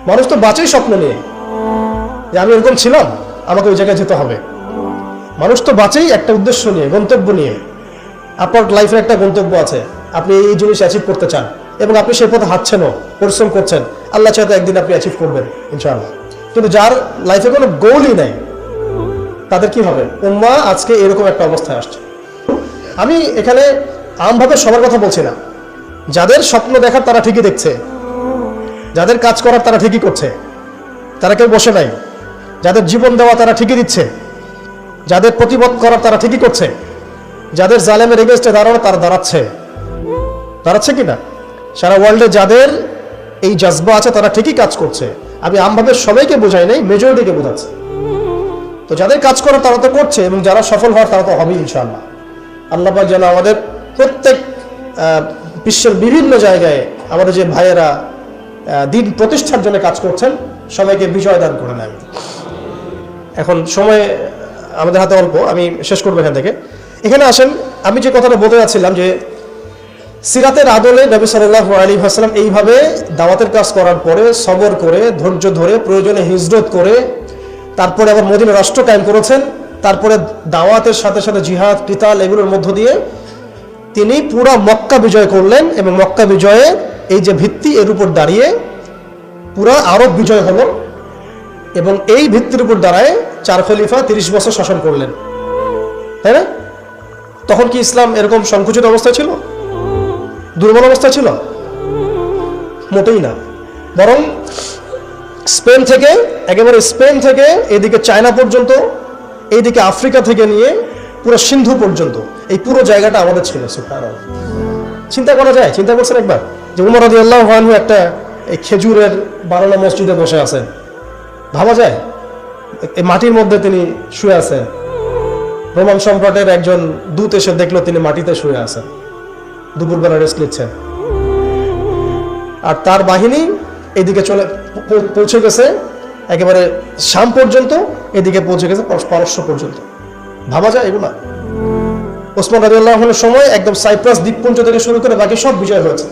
মানুষ তো বাঁচেই স্বপ্ন নিয়ে, যে আমি এরকম ছিলাম, আমাকে ওই জায়গায় যেতে হবে। মানুষ তো বাঁচেই একটা উদ্দেশ্য নিয়ে, গন্তব্য নিয়ে। আপনার লাইফের একটা গন্তব্য আছে, আপনি এই জিনিস অ্যাচিভ করতে চান এবং আপনি সেই পথে হাঁটছেনও, পরিশ্রম করছেন। আল্লাহ চাইতে একদিন আপনি অ্যাচিভ করবেন ইনশাআল্লাহ। কিন্তু যার লাইফে কোনো গোলই নেই, তাদের কি হবে? উম্মাহ আজকে এরকম একটা অবস্থায় আসছে। আমি এখানে আমভাবে সবার কথা বলছি না। যাদের স্বপ্ন দেখার তারা ঠিকই দেখছে, যাদের কাজ করার তারা ঠিকই করছে, তারা কেউ বসে নাই। যাদের জীবন দেওয়া তারা ঠিকই দিচ্ছে, যাদের প্রতিবাদ করার তারা ঠিকই করছে, যাদের জালেমের এগেইনস্টে দাঁড়ানো তারা দাঁড়াচ্ছে কিনা? সারা ওয়ার্ল্ডে যাদের এই জজবা আছে তারা ঠিকই কাজ করছে। আমি আমভাবে সবাইকে বোঝাই নাই, মেজরিটিকে বোঝাচ্ছি। তো যাদের কাজ করার তারা তো করছে, এবং যারা সফল হওয়ার তারা তো হবেই ইনশাআল্লাহ। আল্লাহ পাক যেন আমাদের প্রত্যেক বিশ্বের বিভিন্ন জায়গায় আমাদের যে ভাইয়েরা দিন প্রতিষ্ঠার জন্য কাজ করছেন, সবাইকে বিজয় দান করে নেন। এখন সময় আমাদের হাতে অল্প, আমি শেষ করবো এখান থেকে। এখানে আসেন, আমি যে কথাটা বলতে যাচ্ছিলাম যে সিরাতের আদলে নবী সাল্লাল্লাহু আলাইহি ওয়াসাল্লাম এইভাবে দাওয়াতের কাজ করার পরে সবর করে, ধৈর্য ধরে, প্রয়োজনে হিজরত করে, তারপরে আবার মদিনা রাষ্ট্র কায়েম করেছেন। তারপরে দাওয়াতের সাথে সাথে জিহাদ, কিতাল এগুলোর মধ্য দিয়ে তিনি পুরো মক্কা বিজয় করলেন, এবং মক্কা বিজয়ে এই যে ভিত্তি, এর উপর দাঁড়িয়ে পুরা আরব বিজয় হলো, এবং এই ভিত্তির উপর দাঁড়ায় 4 খলিফা 30 বছর শাসন করলেন, তাই না? তখন কি ইসলাম এরকম সংকুচিত অবস্থায় ছিল, দুর্বল অবস্থায় ছিল? মোটেই না। বরং স্পেন থেকে এদিকে চায়না পর্যন্ত, এইদিকে আফ্রিকা থেকে নিয়ে পুরো সিন্ধু পর্যন্ত এই পুরো জায়গাটা আমাদের ছিল। সুবহানাল্লাহ। চিন্তা করা যায়? চিন্তা করছেন একবার যে উমর রাদিয়াল্লাহু আনহু একটা এই খেজুরের বানানো মসজিদে বসে আছেন? ভাবা যায়? এই মাটির মধ্যে তিনি শুয়ে আছেন। রোমান সম্রাটের একজন দূত এসে দেখলো তিনি মাটিতে শুয়ে আছেন, দুপুরবেলা রেস্ট নিচ্ছেন। আর তার বাহিনী এদিকে পৌঁছে গেছে একেবারে শাম পর্যন্ত, এদিকে পৌঁছে গেছে পারস্য পর্যন্ত। ভাবা যায় এগুলা? ওসমান রাদিয়াল্লাহু আনহুর সময় একদম সাইপ্রাস দ্বীপপুঞ্জ থেকে শুরু করে বাকি সব বিজয় হয়েছে।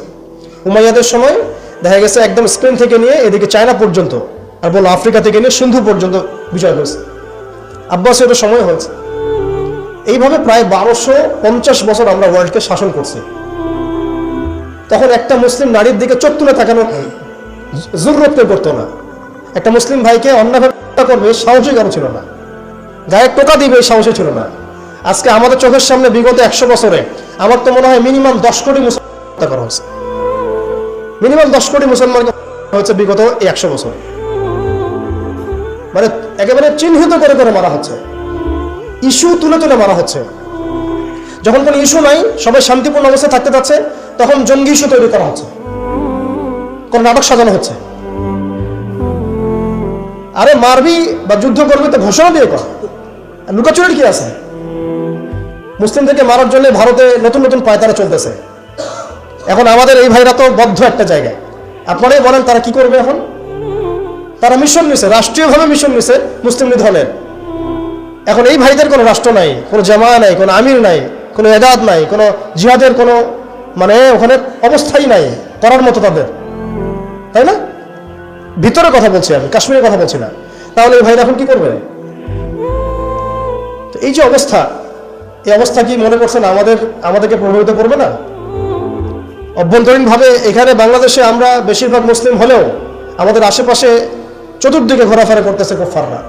উমাইয়াদের সময় দেখা গেছে একদম স্পেন থেকে নিয়ে এদিকে চায়না পর্যন্ত, আর বলো আফ্রিকা থেকে নিয়ে সিন্ধু পর্যন্ত বিজয় হয়েছে। আব্বাসীয়দের সময় হয়েছে। এইভাবে প্রায় 1250 বছর আমরা ওয়ার্ল্ডকে শাসন করছি। তখন একটা মুসলিম নারীর দিকে চোখ তুলে তাকানোর জরুরত করতো না। একটা মুসলিম ভাইকে অন্যভাবে করবে সাহসী কারো ছিল না, গায়ে টোকা দিবে এই সাহসী ছিল না। আজকে আমাদের চোখের সামনে বিগত 100 বছরে আমার তো মনে হয় মিনিমাম 10 কোটি মুসলমান হত্যা করা হয়েছে। মিনিমাম 10 কোটি মুসলমানকে হয়েছে বিগত 100 বছর। মানে একেবারে চিহ্নিত করে করে মারা হচ্ছে, ইস্যু তুলে তুলে মারা হচ্ছে। যখন কোনো ইস্যু নাই, সবাই শান্তিপূর্ণ অবস্থায় থাকতে চাচ্ছে, তখন জঙ্গি ইস্যু তৈরি করা হচ্ছে, কোন নাটক সাজানো হচ্ছে। আরে মারবি বা যুদ্ধ করবি তো ঘোষণা দিয়ে কর, লুকাচুরির কি আছে? মুসলিমদেরকে মারার জন্য ভারতে নতুন নতুন পায়তারা চলতেছে। এখন আমাদের এই ভাইরা তো বদ্ধ একটা জায়গায়। আপনারাই বলেন তারা কি করবে এখন? তারা মিশন নিছে, রাষ্ট্রীয়ভাবে মিশন নিছে মুসলিম লীগ দলের। এখন এই ভাইদের কোনো রাষ্ট্র নাই, কোনো জামা নাই, কোনো আমির নাই, কোনো এদাদ নাই, কোনো জিহাদের কোনো মানে ওখানে অবস্থাই নাই করার মতো তাদের, তাই না? ভিতরে কথা বলছি আমি, কাশ্মীরের কথা বলছি না। তাহলে এই ভাইরা এখন কি করবে? তো এই যে অবস্থা, এই অবস্থা কি মনে করছেন আমাদেরকে প্রভাবিত করবে না? অভ্যন্তরীণভাবে এখানে বাংলাদেশে আমরা বেশিরভাগ মুসলিম হলেও আমাদের আশেপাশে চতুর্দিকে ঘোরাফেরা করতেছে কুফফাররা,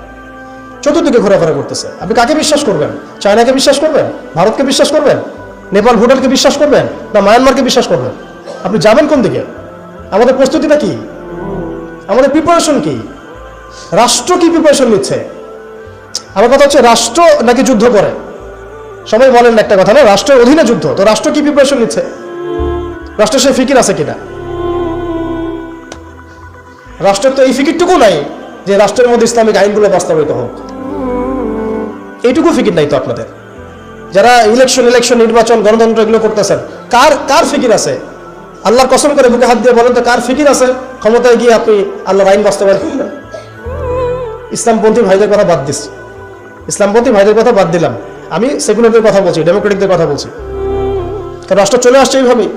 চতুর্দিকে ঘোরাফেরা করতেছে। আপনি কাকে বিশ্বাস করবেন? চায়নাকে বিশ্বাস করবেন? ভারতকে বিশ্বাস করবেন? নেপাল ভুটানকে বিশ্বাস করবেন? না মায়ানমারকে বিশ্বাস করবেন? আপনি যাবেন কোন দিকে? আমাদের প্রস্তুতিটা কি? আমাদের প্রিপারেশন কি? রাষ্ট্র কি প্রিপারেশন নিচ্ছে? আমার কথা হচ্ছে রাষ্ট্র নাকি যুদ্ধ করে? সবাই বলেন একটা কথা না, রাষ্ট্রের অধীনে যুদ্ধ। তো রাষ্ট্র কি প্রিপারেশন নিচ্ছে? রাষ্ট্রের সে ফিকির আছে কিনা? রাষ্ট্রের তো এই ফিকিরটুকু নাই যে রাষ্ট্রের মধ্যে ইসলামিক আইনগুলো বাস্তবায়িত হোক। এইটুকু ফিকির নাই তো আপনাদের। যারা ইলেকশন নির্বাচন গণতন্ত্র এগুলো করতেছেন, কার ফিকির আছে? আল্লাহর কসম করে বুকে হাত দিয়ে বলেন তো কার ফিকির আছে ক্ষমতায় গিয়ে আপনি আল্লাহর আইন বাস্তবায়ন করবেন? ইসলামপন্থী ভাইদের কথা বাদ দিচ্ছি, ইসলামপন্থী ভাইদের কথা বাদ দিলাম, আমি সেকুলারদের কথা বলছি, ডেমোক্রেটিকদের কথা বলছি। কারণ রাষ্ট্র চলে আসছে এইভাবেই।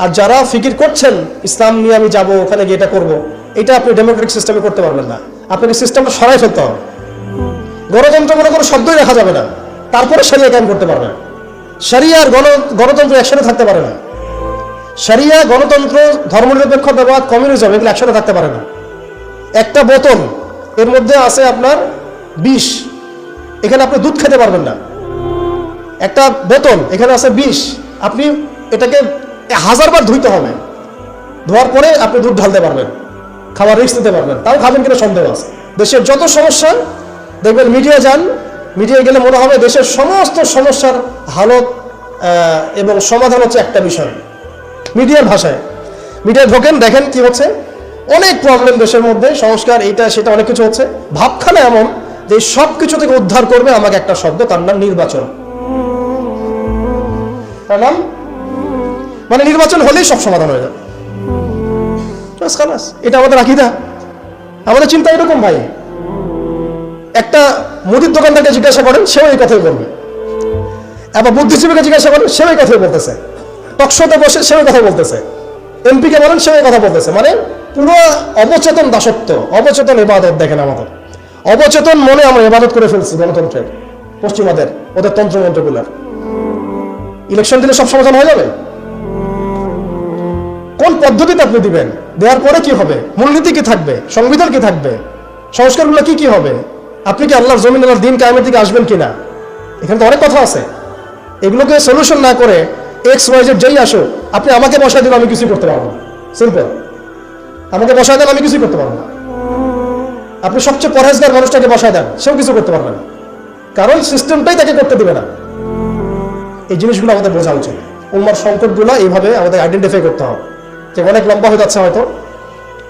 আর যারা ফিকির করছেন ইসলাম নিয়ে আমি যাব, ওখানে গিয়ে এটা করবো, এটা আপনি ডেমোক্রেটিক সিস্টেমে করতে পারবেন না। আপনাকে সিস্টেমটা সরাই ফেলতে হবে। গণতন্ত্র বলে কোনো শব্দই রাখা যাবে না, তারপরে শরিয়া কায়েম করতে পারবে। শরিয়া আর গণতন্ত্র একসাথে থাকতে পারে না। শরিয়া, গণতন্ত্র, ধর্মনিরপেক্ষতাবাদ, কমিউনিজম এগুলো একসাথে থাকতে পারে না। একটা বোতল, এর মধ্যে আছে আপনার বিষ, এখানে আপনি দুধ খেতে পারবেন না। একটা বোতল, এখানে আছে বিষ, আপনি এটাকে 1000 বার ধুইতে হবে, ধোয়ার পরে আপনি দুধ ঢালতে পারবেন, খাবার রিস্ক নিতে পারবেন। তাও খাবেন কিনা সন্দেহ আছে। দেশের যত সমস্যা দেখবেন, মিডিয়া যান, মিডিয়ায় গেলে মনে হবে দেশের সমস্ত সমস্যার হালত এবং সমাধান হচ্ছে একটা বিষয়, মিডিয়ার ভাষায়। মিডিয়ায় ঢোকেন, দেখেন কি হচ্ছে, অনেক প্রবলেম দেশের মধ্যে, সংস্কার, এইটা সেটা অনেক কিছু হচ্ছে। ভাবখানা এমন যে সব কিছু থেকে উদ্ধার করবে আমাকে একটা শব্দ, তার নাম নির্বাচন। তার নাম মানে নির্বাচন হলেই সব সমাধান হয়ে যাবে। এটা আমাদের আকীদা, আমাদের চিন্তা এরকম ভাই। একটা মুদির দোকানদারকে জিজ্ঞাসা করেন, সেও এই কথাই বলবে। আবার বুদ্ধিজীবীকে জিজ্ঞাসা করেন, সেও এই কথাই বলতেছে। টকশোতে বসে সেও এই কথা বলতেছে। এমপিকে বলেন, সেও এই কথা বলতেছে। মানে পুরো অবচেতন দাসত্ব, অবচেতন ইবাদত। দেখেন আমাদের অবচেতন মনে আমরা ইবাদত করে ফেলছি গণতন্ত্রের, পশ্চিমাদের, ওদের তন্ত্রমন্ত্রগুলার। ইলেকশন দিলে সব সমাধান হয়ে যাবে? কোন পদ্ধতিতে আপনি দিবেন? দেওয়ার পরে কি হবে? মূলনীতি কি থাকবে? সংবিধান কি থাকবে? সংস্কারগুলো কি কি হবে? আপনি কি আল্লাহর জমিন, আল্লাহর দিন কায়েমের দিকে আসবেন কিনা? এখানে তো অনেক কথা আছে। এগুলোকে সলিউশন না করে XYZ যেই আসো, আপনি আমাকে বসায় দিন, আমি কিছুই করতে পারবো না। সিম্পল, আমাকে বসায় দেন, আমি কিছুই করতে পারবো না। আপনি সবচেয়ে পরহেজগার মানুষটাকে বসায় দেন, সেও কিছু করতে পারবে না, কারণ সিস্টেমটাই তাকে করতে দিবে না। এই জিনিসগুলো আমাদের বোঝা উচিত। উম্মার সংকটগুলো এইভাবে আমাদের আইডেন্টিফাই করতে হবে। যে অনেক লম্বা হয়ে যাচ্ছে, হয়তো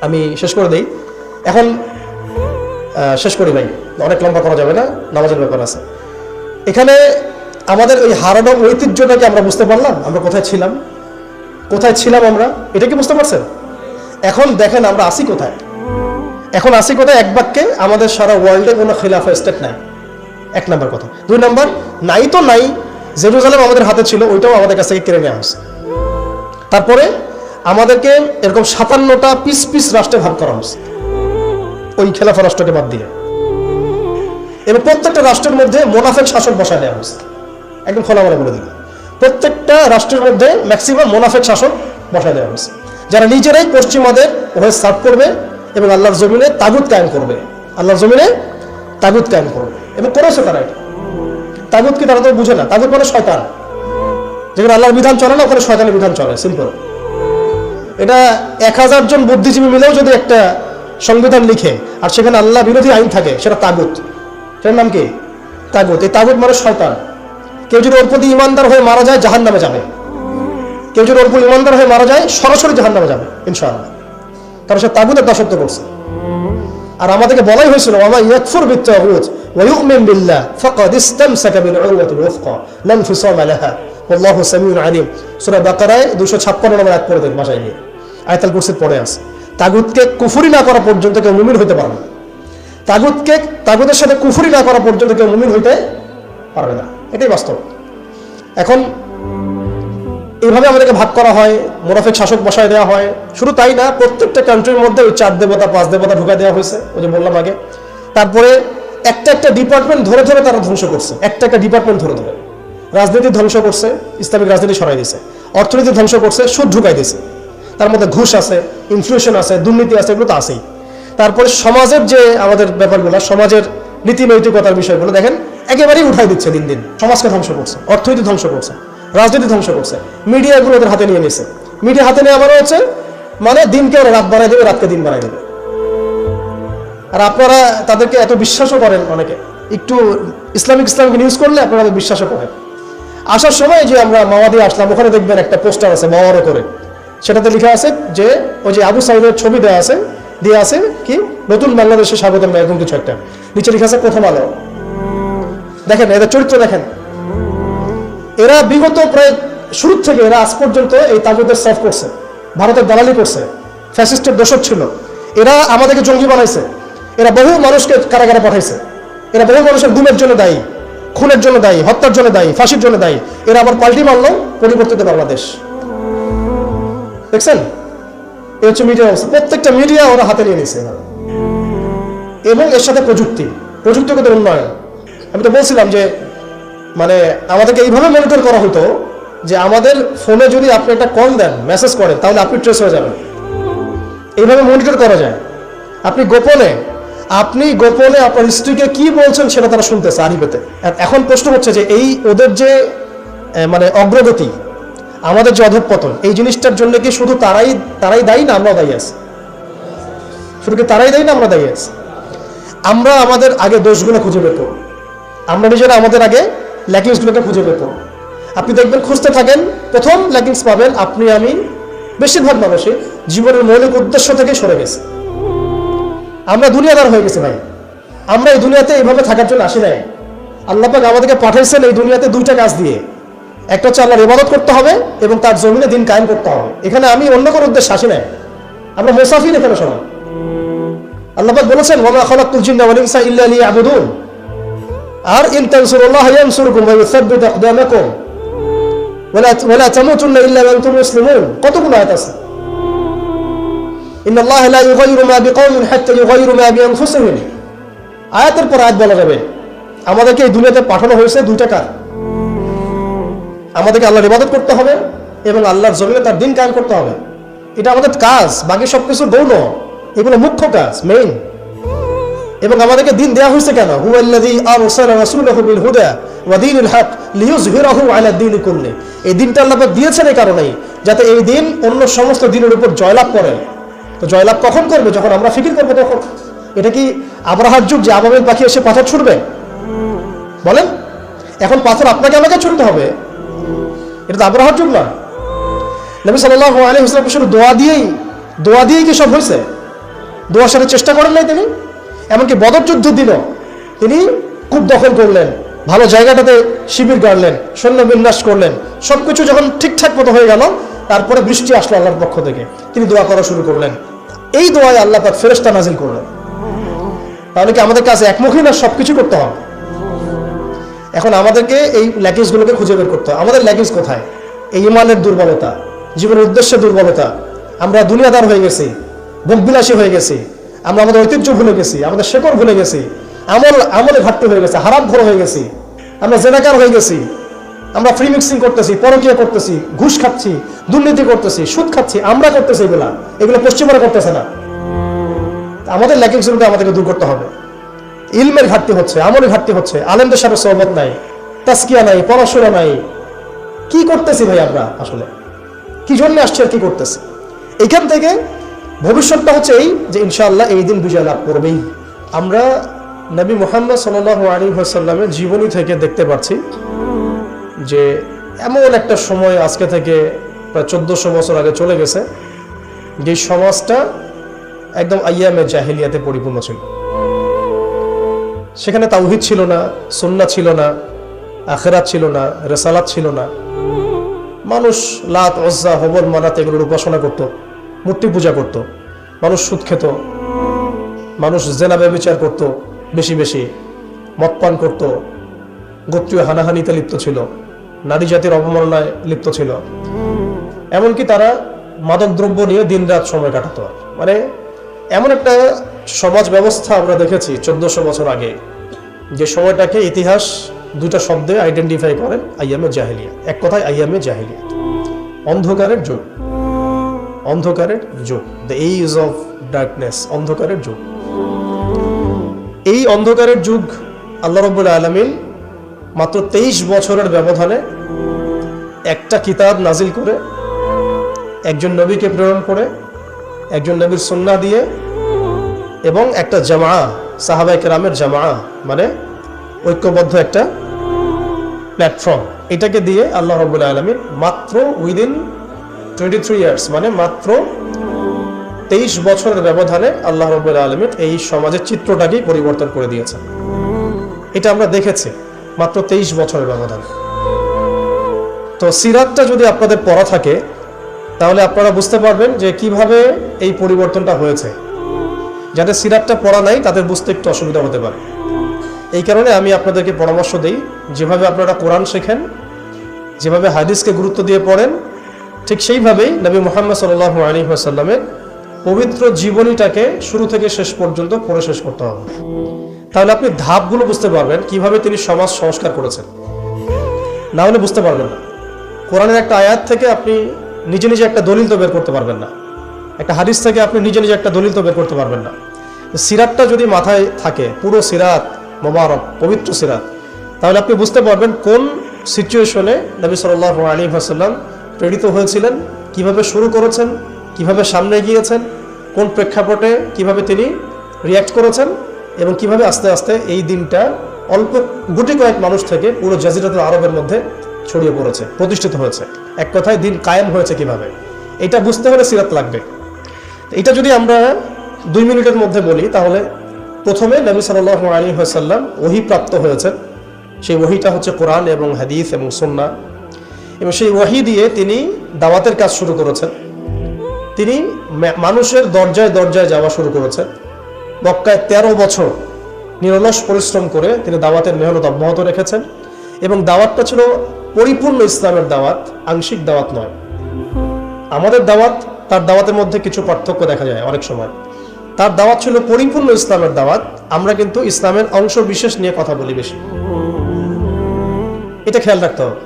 আমি শেষ করে দিই এখন। শেষ করি ভাই, অনেক লম্বা করা যাবে না, নামাজের ব্যাপার আছে। এখানে আমাদের ওই হারানো ঐতিহ্যটাকে আমরা বুঝতে পারলাম, আমরা কোথায় ছিলাম, কোথায় ছিলাম আমরা, এটা কি বুঝতে পারছেন? এখন দেখেন আমরা আসি কোথায়। এখন আসি কোথায়? এক বাক্যে, আমাদের সারা ওয়ার্ল্ডে কোনো খিলাফা স্টেট নাই, 1 নম্বর কথা। 2 নম্বর, নাই তো নাই, জেরুজালেম আমাদের হাতে ছিল, ওইটাও আমাদের কাছ থেকে কেড়ে নেওয়া হয়েছে। তারপরে আমাদেরকে এরকম 57টা পিস পিস রাষ্ট্রে ভাগ করা হয়েছে, ওই খেলাফা রাষ্ট্রকে বাদ দিয়ে। এবং প্রত্যেকটা রাষ্ট্রের মধ্যে মোনাফেক শাসক বসায় দেওয়া হয়েছে। একদম খোলামেলা বলে দিল, প্রত্যেকটা রাষ্ট্রের মধ্যে ম্যাক্সিমাম মোনাফেক শাসক বসায় দেওয়া হয়েছে, যারা নিজেরাই পশ্চিমাদের হয়ে সার্ভ করবে এবং আল্লাহর জমিনে তাগুত কায়েম করবে, আল্লাহর জমিনে তাগুত কায়েম করবে। এবং করেছে তারা এটা। তাগুত কি তারা তো বুঝে না, তাগুত মানে শয়তান। যেখানে আল্লাহর বিধান চলে না, ওখানে শয়তানের বিধান চলে, সিম্পল। এটা 1000 জন বুদ্ধিজীবী মিলেও যদি একটা সংবিধান লিখে আর সেখানে আল্লাহ বিরোধী আইন থাকে, সেটা তাগুত। সেটার নাম কি? তাগুত। এই তাগুত মানে শয়তান। কেউ যদি ওর প্রতি ইমানদার হয়ে মারা যায়, জাহান্নামে যাবে। কেউ যদি ওর প্রতি ইমানদার হয়ে মারা যায়, সরাসরি জাহান্নামে যাবে ইনশাআল্লাহ, কারণ সে তাগুতের দাসত্ব করছে। আর আমাদেরকে বলাই হয়েছিল, ওয়া মান ইয়াকফুর বিত-তাগুত ওয়া ইউমিন বিল্লাহ ফাকাদ ইসতামসাকা বিল উরওয়াতিল ওয়াসকা লা ইনফিসামা লাহা আল্লাহু সামিউন আলিম। সূরা বাকারায় 256 নম্বর আয়াত পড়ে দেখুন, ভাষায় গিয়ে আয়াতুল কুরসির পড়ে আছে। তাগুতকে কুফরি না করা পর্যন্ত কেউ মুমিন হইতে পারবে না। তাগুতের সাথে কুফরি না করা পর্যন্ত কেউ মুমিন হইতে পারবে না, এটাই বাস্তব। এখন এইভাবে আমাদেরকে ভাগ করা হয়, মোনাফেক শাসক বসায় দেওয়া হয়। শুধু তাই না, প্রত্যেকটা কান্ট্রির মধ্যে ওই 4 দেবতা 5 দেবতা ঢুকাই দেওয়া হয়েছে, ওই যে বললাম আগে। তারপরে একটা ডিপার্টমেন্ট ধরে ধরে তারা ধ্বংস করছে, একটা ডিপার্টমেন্ট ধরে ধরে। রাজনীতি ধ্বংস করছে, ইসলামিক রাজনীতি সরাই দিয়েছে। অর্থনীতি ধ্বংস করছে, সুদ ঢুকাই দিয়েছে। তার মধ্যে ঘুষ আছে, ইনফ্লেশন আছে, দুর্নীতি আছে, এগুলো তো আছেই। তারপরে সমাজের যে আমাদের ব্যাপারগুলো, সমাজের নীতি নৈতিকতার বিষয়গুলো দেখেন একেবারেই উঠাই দিচ্ছে দিন দিন। সমাজকে ধ্বংস করছে, অর্থনীতি ধ্বংস করছে, রাজনীতি ধ্বংস করছে, মিডিয়াগুলো ওদের হাতে নিয়ে নিছে। মিডিয়া হাতে নেওয়া মানে হচ্ছে মানে দিনকে ওরা রাত বানাই দেবে, রাতকে দিন বানাই দেবে। আর আপনারা তাদেরকে এত বিশ্বাসও করেন, অনেকে একটু ইসলামিক নিউজ করলে আপনারা বিশ্বাসও করেন। আসার সময় যে আমরা মাওয়াদি আসলাম, ওখানে দেখবেন একটা পোস্টার আছে মাওয়ারে করে, সেটাতে লেখা আছে যে ওই যে আবু সাইদের ছবি দেওয়া আছে, দিয়ে আছে কি নতুন বাংলাদেশে স্বাগতম, এরকম কিছু একটা। নিচে লেখা আছে প্রথম আলো। দেখেন এদের চরিত্র দেখেন। এরা বিগত প্রায় শুরু থেকে এরা আজ পর্যন্ত এই তাগুতের সার্ভ করছে, ভারতের দালালি করছে, ফ্যাসিস্টের দোষর ছিল। এরা আমাদেরকে জঙ্গি বানাইছে, এরা বহু মানুষকে কারাগারে পাঠাইছে, এরা বহু মানুষের গুমের জন্য দায়ী, খুনের জন্য দায়ী, হত্যার জন্য দায়ী, ফাঁসির জন্য দায়ী। এরা আবার পাল্টি মারল পরিবর্তিত বাংলাদেশ। দেখছেন এই হচ্ছে মিডিয়া অবস্থা। প্রত্যেকটা মিডিয়া ওরা হাতে নিয়ে নিছে এবং এর সাথে প্রযুক্তিগত উন্নয়ন। আমি তো বলছিলাম যে মানে আমাদেরকে এইভাবে মনিটর করা হতো যে আমাদের ফোনে যদি আপনি একটা কল দেন, মেসেজ করেন, তাহলে আপনি ট্রেস হয়ে যাবেন। এইভাবে মনিটর করা যায়। আপনি গোপনে আপনার স্ত্রীকে কি বলছেন সেটা তারা শুনতেছে আরিফেতে। এখন প্রশ্ন হচ্ছে যে এই ওদের যে মানে অগ্রগতি, আমাদের যে অধঃপতন, এই জিনিসটার জন্য কি শুধু তারাই দায়ী না আমরা দায়ী আছি? শুধু কি তারাই দায়ী না আমরা দায়ী আছি? আমরা আমাদের আগে দোষগুলো খুঁজে পেত, আমরা নিজেরা আমাদের আগে ল্যাকিংসগুলোকে খুঁজে পেত। আপনি দেখবেন, খুঁজতে থাকেন, প্রথম ল্যাকিংস পাবেন আপনি আমি, বেশিরভাগ মানুষই জীবনের মৌলিক উদ্দেশ্য থেকে সরে গেছে। আমরা দুনিয়াদার হয়ে গেছি ভাই। আমরা এই দুনিয়াতে এইভাবে থাকার জন্য আসি নাই। আল্লাহ পাক আমাদেরকে পাঠাইছেন এই দুনিয়াতে দুইটা কাজ দিয়ে। একটা হচ্ছে আল্লাহর ইবাদত করতে হবে এবং তার জমিনে দিন কায়েম করতে হবে। এখানে আমি অন্য কোনো উদ্দেশ্যে আসি নাই, আমরা মুসাফির এখানে সবাই। আল্লাহ পাক বলেছেন, ওয়া মা খালাকতুল জিন্না ওয়াল ইনসা ইল্লা লিয়াবুদুন। আর ইন তানসুরুল্লাহ ইয়ানসুরকুম ওয়া ইউসাব্বিত আকদামাকুম ওয়া লা তামুতুন্না ইল্লা ওয়া আনতুম মুসলিমুন। কতগুলো আয়াত আছে। ইন্নাল্লাহা লা ইউগাইয়িরু মা বিকওমিন হাত্তা ইউগাইয়িরু মা বিআনফুসিহিম। আয়াতের পর আয়াত বলা যাবে। আমাদেরকে এই দুনিয়াতে পাঠানো হয়েছে দুইটা কাজ। আমাদেরকে আল্লাহর ইবাদত করতে হবে এবং আল্লাহর জমিনে তার দিন কায়েম করতে হবে। এটা আমাদের কাজ, বাকি সবকিছু গৌণ, এগুলো মুখ্য কাজ, মেইন। এবং আমাদেরকে দিন দেওয়া হয়েছে কেন? হুয়াল্লাযী আরসালা রাসূলাহু বিল হুদা ওয়া দীনিল হক লিইয়ুযহিরাহু আলা দীনি কুল্লি। এই দিনটা আল্লাহ পাক দিয়েছেন এই কারণেই, যাতে এই দিন অন্য সমস্ত দিনের উপর জয়লাভ করে। তো জয়লাভ কখন করবে? যখন আমরা ফিকির করবো তখন। এটা কি আবরাহার যুগ যে আবাবিল পাখি এসে পাথর ছুড়বে? বলেন, এখন পাথর আপনাকে আমাকে ছুড়তে হবে? এটা তো আবরাহার যুগ না। নবী সাল্লাল্লাহু আলাইহি ওয়াসাল্লাম দোয়া দিয়েই কি সব হয়েছে? দোয়ার সাথে চেষ্টা করেন নাই তিনি? এমনকি বদর যুদ্ধ দিন তিনি খুব দখল করলেন, ভালো জায়গাটাতে শিবির গাড়লেন, সৈন্য বিন্যাস করলেন। সবকিছু যখন ঠিকঠাক মতো হয়ে গেল, তারপরে বৃষ্টি আসলো আল্লাহর পক্ষ থেকে, তিনি দোয়া করা শুরু করলেন। এই দোয়ায় আল্লাহ পাক ফেরেশতা নাজিল করলেন। তাহলে কি আমাদের কাছে একমুখী না সবকিছু করতে হবে? এখন আমাদেরকে এই ল্যাকিংসগুলোকে খুঁজে বের করতে হবে। আমাদের ল্যাকিংস কোথায়? এই ঈমানের দুর্বলতা, জীবনের উদ্দেশ্যে দুর্বলতা। আমরা দুনিয়াদার হয়ে গেছি, ভোগবিলাসী হয়ে গেছি, আমরা আমাদের ঐতিহ্য ভুলে গেছি, আমাদের শেকড় ভুলে গেছি, আমলে ঘাটতি হয়ে গেছে, হারাম ঘর হয়ে গেছি, আমরা জেনাকার হয়ে গেছি, আমরা ফ্রি মিক্সিং করতেছি, পরকীয়া করতেছি, ঘুষ খাচ্ছি, দুর্নীতি করতেছি, সুদ খাচ্ছি। আমরা করতেছি এগুলো পশ্চিমরা করতেছে না। আমাদের ল্যাকিংসগুলোকে আমাদেরকে দূর করতে হবে। ইলমের ঘাটতি হচ্ছে, আমলের ঘাটতি হচ্ছে, আলেমদের সাথে সহমত নাই, তাসকিয়া নাই, পড়াশোনা নাই। কি করতেছি ভাই আমরা? আসলে কি জন্য আসছি আর কি করতেছি? এইখান থেকে ভবিষ্যৎটা হচ্ছে এই যে ইনশাআল্লাহ এই দিন বিজয় লাভ করবেই। আমরা নবী মুহাম্মদ সাল্লাল্লাহু আলাইহি ওয়াসাল্লামের জীবনী থেকে দেখতে পাচ্ছি যে এমন একটা সময় আজকে থেকে প্রায় 1400 বছর আগে চলে গেছে, যে সমাজটা একদম আইয়ামে জাহিলিয়াতে পরিপূর্ণ ছিল। সেখানে তাওহীদ ছিল না, সুন্নাহ ছিল না, আখিরাত ছিল না, রিসালাত ছিল না। মানুষ লাত, উজ্জা, হুবল, মানাত এগুলোর উপাসনা করত, মূর্তি পূজা করত। মানুষ সুদ খেত, মানুষ জেনা ব্যভিচার করত, বেশি বেশি মদ পান করত, গোত্রীয় হানাহানিতে লিপ্ত ছিল, নারী জাতির অবমাননায় লিপ্ত ছিল। এমনকি তারা মাদক দ্রব্য নিয়ে দিনরাত সময় কাটাতো। মানে এমন একটা সমাজ ব্যবস্থা আমরা দেখেছি 1400 বছর আগে, যে সময়টাকে ইতিহাস দুইটা শব্দে আইডেন্টিফাই করেন, আইয়ামে জাহিলিয়া। এক কথায় আইয়ামে জাহিলিয়া, অন্ধকারের যুগ। অন্ধকারের যুগ, দ্য এজ অফ ডার্কনেস, অন্ধকারের যুগ। এই অন্ধকারের যুগ আল্লাহ রাব্বুল আলামিন মাত্র 23 বছরের ব্যবধানে একটা কিতাব নাজিল করে, একজন নবীকে প্রেরণ করে, একজন নবীর সুন্নাহ দিয়ে, এবং একটা জামা, সাহাবায়ে কেরামের জামা, মানে ঐক্যবদ্ধ একটা প্ল্যাটফর্ম, এটাকে দিয়ে আল্লাহ রাব্বুল আলামিন মাত্র উইদিন 23 ইয়ার্স, মানে মাত্র 23 বছরের ব্যবধানে আল্লাহ রাব্বুল আলামিন এই সমাজের চিত্রটাকেই পরিবর্তন করে দিয়েছেন। এটা আমরা দেখেছি মাত্র 23 বছরের ব্যবধানে। তো সিরাতটা যদি আপনাদের পড়া থাকে, তাহলে আপনারা বুঝতে পারবেন যে কিভাবে এই পরিবর্তনটা হয়েছে। যাদের সিরাতটা পড়া নাই তাদের বুঝতে একটু অসুবিধা হতে পারে। এই কারণে আমি আপনাদেরকে পরামর্শ দিই, যেভাবে আপনারা কোরআন শেখেন, যেভাবে হাদিসকে গুরুত্ব দিয়ে পড়েন, ঠিক সেইভাবেই নবী মুহাম্মদ সাল্লাল্লাহু আলাইহি ওয়াসাল্লামের পবিত্র জীবনীটাকে শুরু থেকে শেষ পর্যন্ত পড়ে শেষ করতে হবে। তাহলে আপনি ধাপগুলো বুঝতে পারবেন কিভাবে তিনি সমাজ সংস্কার করেছেন, না হলে বুঝতে পারবেন না। কোরআনের একটা আয়াত থেকে আপনি নিজে নিজে একটা দলিল তো বের করতে পারবেন না, একটা হাদিস থেকে আপনি নিজে নিজে একটা দলিল তো বের করতে পারবেন না। সিরাতটা যদি মাথায় থাকে, পুরো সিরাত মোবারক পবিত্র সিরাত, তাহলে আপনি বুঝতে পারবেন কোন সিচুয়েশনে নবী সাল্লাল্লাহু আলাইহি ওয়াসাল্লাম প্রেরিত হয়েছিলেন, কিভাবে শুরু করেছেন, কিভাবে সামনে গিয়েছেন, কোন প্রেক্ষাপটে কিভাবে তিনি রিয়্যাক্ট করেছেন, এবং কিভাবে আস্তে আস্তে এই দিনটা অল্প গুটি কয়েক মানুষ থেকে পুরো জাজিরাতুল আরবের মধ্যে ছড়িয়ে পড়েছে, প্রতিষ্ঠিত হয়েছে। এক কথায় দিন কায়েম হয়েছে কিভাবে, এটা বুঝতে হলে সিরাত লাগবে। এটা যদি আমরা 2 মিনিটের মধ্যে বলি, তাহলে প্রথমে নবী সাল্লাল্লাহু আলাইহি ওয়াসাল্লাম ওহী প্রাপ্ত হয়েছেন। সেই ওহীটা হচ্ছে কোরআন এবং হাদিস এবং সুন্নাহ, এবং সেই ওহী দিয়ে তিনি দাওয়াতের কাজ শুরু করেছেন। তিনি মানুষের দরজায় দরজায় যাওয়া শুরু করেছেন। মক্কায় 13 বছর নিরলস পরিশ্রম করে তিনি দাওয়াতের মেহনত অব্যাহত রেখেছেন, এবং দাওয়াতটা ছিল পরিপূর্ণ ইসলামের দাওয়াত, আংশিক দাওয়াত নয়। আমাদের দাওয়াত তার দাওয়াতের মধ্যে কিছু পার্থক্য দেখা যায় অনেক সময়। তার দাওয়াত ছিল পরিপূর্ণ ইসলামের দাওয়াত, আমরা কিন্তু ইসলামের অংশ বিশেষ নিয়ে কথা বলি বেশি, এটা খেয়াল রাখতে হবে।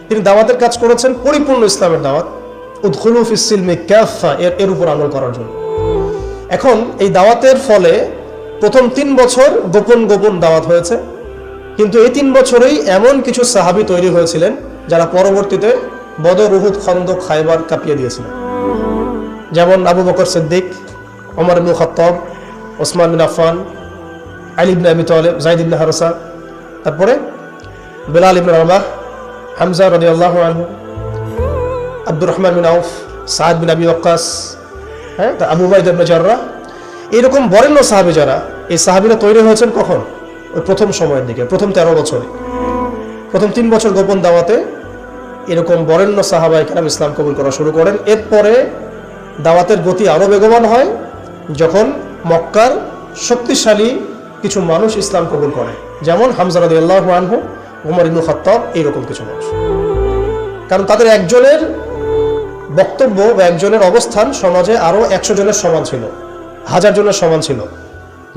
তিনি দাওয়াতের কাজ করেছেন পরিপূর্ণ ইসলামের দাওয়াত, উদখুলু ফিস সিলমি কাফা, এর উপর আমল করার জন্য। এখন এই দাওয়াতের ফলে প্রথম 3 বছর গোপন গোপন দাওয়াত হয়েছে, কিন্তু এই 3 বছরেই এমন কিছু সাহাবী তৈরি হয়েছিলেন যারা পরবর্তীতে বদর, উহুদ, খন্দক, খায়বার কাঁপিয়ে দিয়েছিলেন। যেমন আবু বকর সিদ্দিক, ওমর ইবনে খাত্তাব, ওসমান বিন আফফান, আলী ইবনে আবি তালেব, যায়েদ ইবনে হারসা, তারপরে বেলাল ইবনে রাবাহ, হামজা রাদিয়াল্লাহু আনহু, আব্দুর রহমান বিন আউফ, সাদ বিন আবি ওয়াক্কাস, আবু উবাইদা ইবনে জাররাহ, এরকম বরেণ্য সাহাবী যারা, এই সাহাবীরা তৈরি হয়েছেন কখন? ওই প্রথম সময়ের দিকে, প্রথম 13 বছরে, প্রথম 3 বছর গোপন দাওয়াতে এরকম বরেণ্য সাহাবায়ে কেরাম ইসলাম কবুল করা শুরু করেন। এরপরে দাওয়াতের গতি আরো বেগবান হয় যখন মক্কার শক্তিশালী কিছু মানুষ ইসলাম কবুল করে, যেমন হামজা রাদিয়াল্লাহু আনহু, ওমর ইবনে খাত্তাব, এইরকম কিছু মানুষ। কারণ তাদের একজনের বক্তব্য বা একজনের অবস্থান সমাজে আরো 100 জনের সমান ছিল, 1000 জনের সমান ছিল।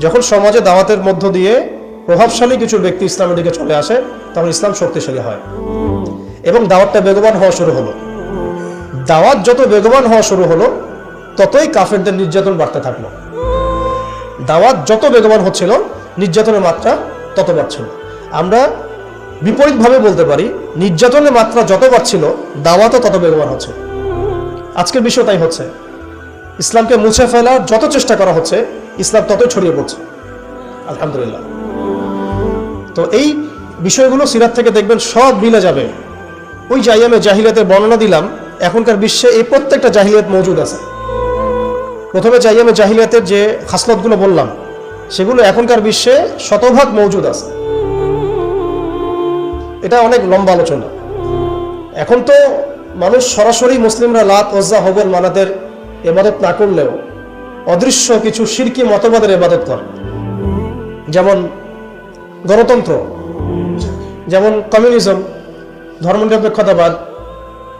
যখন সমাজে দাওয়াতের মধ্য দিয়ে প্রভাবশালী কিছু ব্যক্তি ইসলামের দিকে চলে আসে, তখন ইসলাম শক্তিশালী হয় এবং দাওয়াতটা বেগবান হওয়া শুরু হলো। দাওয়াত যত বেগবান হওয়া শুরু হলো, ততই কাফেরদের নির্যাতন বাড়তে থাকলো। দাওয়াত যত বেগবান হচ্ছিল, নির্যাতনের মাত্রা তত বাড়ছিল। আমরা বিপরীতভাবে বলতে পারি, নির্যাতনের মাত্রা যত বাড়ছিল, দাওয়াতও তত বেগবান হচ্ছে। আজকের বিষয় তাই হচ্ছে। ইসলামকে মুছে ফেলার যত চেষ্টা করা হচ্ছে, ইসলাম ততই ছড়িয়ে পড়ছে, আলহামদুলিল্লাহ। তো এই বিষয়গুলো সিরাত থেকে দেখবেন সব মিলে যাবে। ওই যে আইয়ামে জাহিলিয়াতের বর্ণনা দিলাম, এখনকার বিশ্বে এই প্রত্যেকটা জাহিলিয়াত মজুদ আছে। প্রথমে যে আইয়ামে জাহিলিয়াতের যে খাসলতগুলো বললাম, সেগুলো এখনকার বিশ্বে শতভাগ মজুদ আছে। এটা অনেক লম্বা আলোচনা। এখন তো মানুষ সরাসরি মুসলিমরা লাত, ওজ্জা, হবল, মানাতের ইবাদত না করলেও অদৃশ্য কিছু শিরকি মতবাদের ইবাদত করে, যেমন গণতন্ত্র, যেমন কমিউনিজম, ধর্মনিরপেক্ষতাবাদ,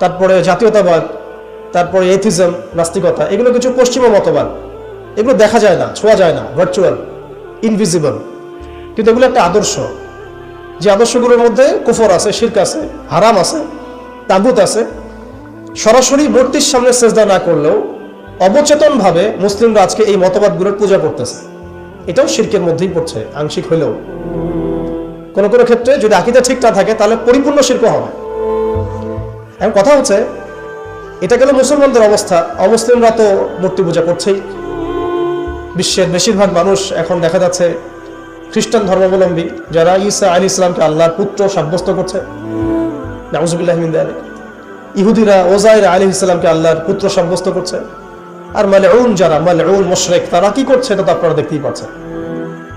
তারপরে জাতীয়তাবাদ, তারপরে এথিজম, নাস্তিকতা, এগুলো কিছু পশ্চিমা মতবাদ। এগুলো দেখা যায় না, ছোঁয়া যায় না, ভার্চুয়াল, ইনভিজিবল, কিন্তু এগুলো একটা আদর্শ। যে আদর্শগুলোর মধ্যে কুফর আছে, শিরক আছে, হারাম আছে, তাগুত আছে। সরাসরি মূর্তির সামনে সেজদা না করলেও অবচেতনভাবে মুসলিমরা আজকে এই মতবাদগুলোর পূজা করতেছে। এটাও শিরকের মধ্যেই পড়ছে, আংশিক হলেও। কোনো কোনো ক্ষেত্রে যদি আকীদা ঠিক না থাকে, তাহলে পরিপূর্ণ শিরক হবে। এখন কথা হচ্ছে, এটা গেল মুসলমানদের অবস্থা। অমুসলিমরা তো মূর্তি পূজা করছেই। বিশ্বের বেশিরভাগ মানুষ এখন দেখা যাচ্ছে খ্রিস্টান ধর্মাবলম্বী, যারা ঈসা আলাইহিস সালামকে আল্লাহর পুত্র সাব্যস্ত করছে, নাউযুবিল্লাহি মিন যালিক। ইহুদিরা ওজাইর আলাইহিস সালামকে আল্লাহর পুত্র সাব্যস্ত করছে। আর মালউন যারা, মালউন মুশরিক, তারা কি করছে এটা তো আপনারা দেখতেই পাচ্ছেন।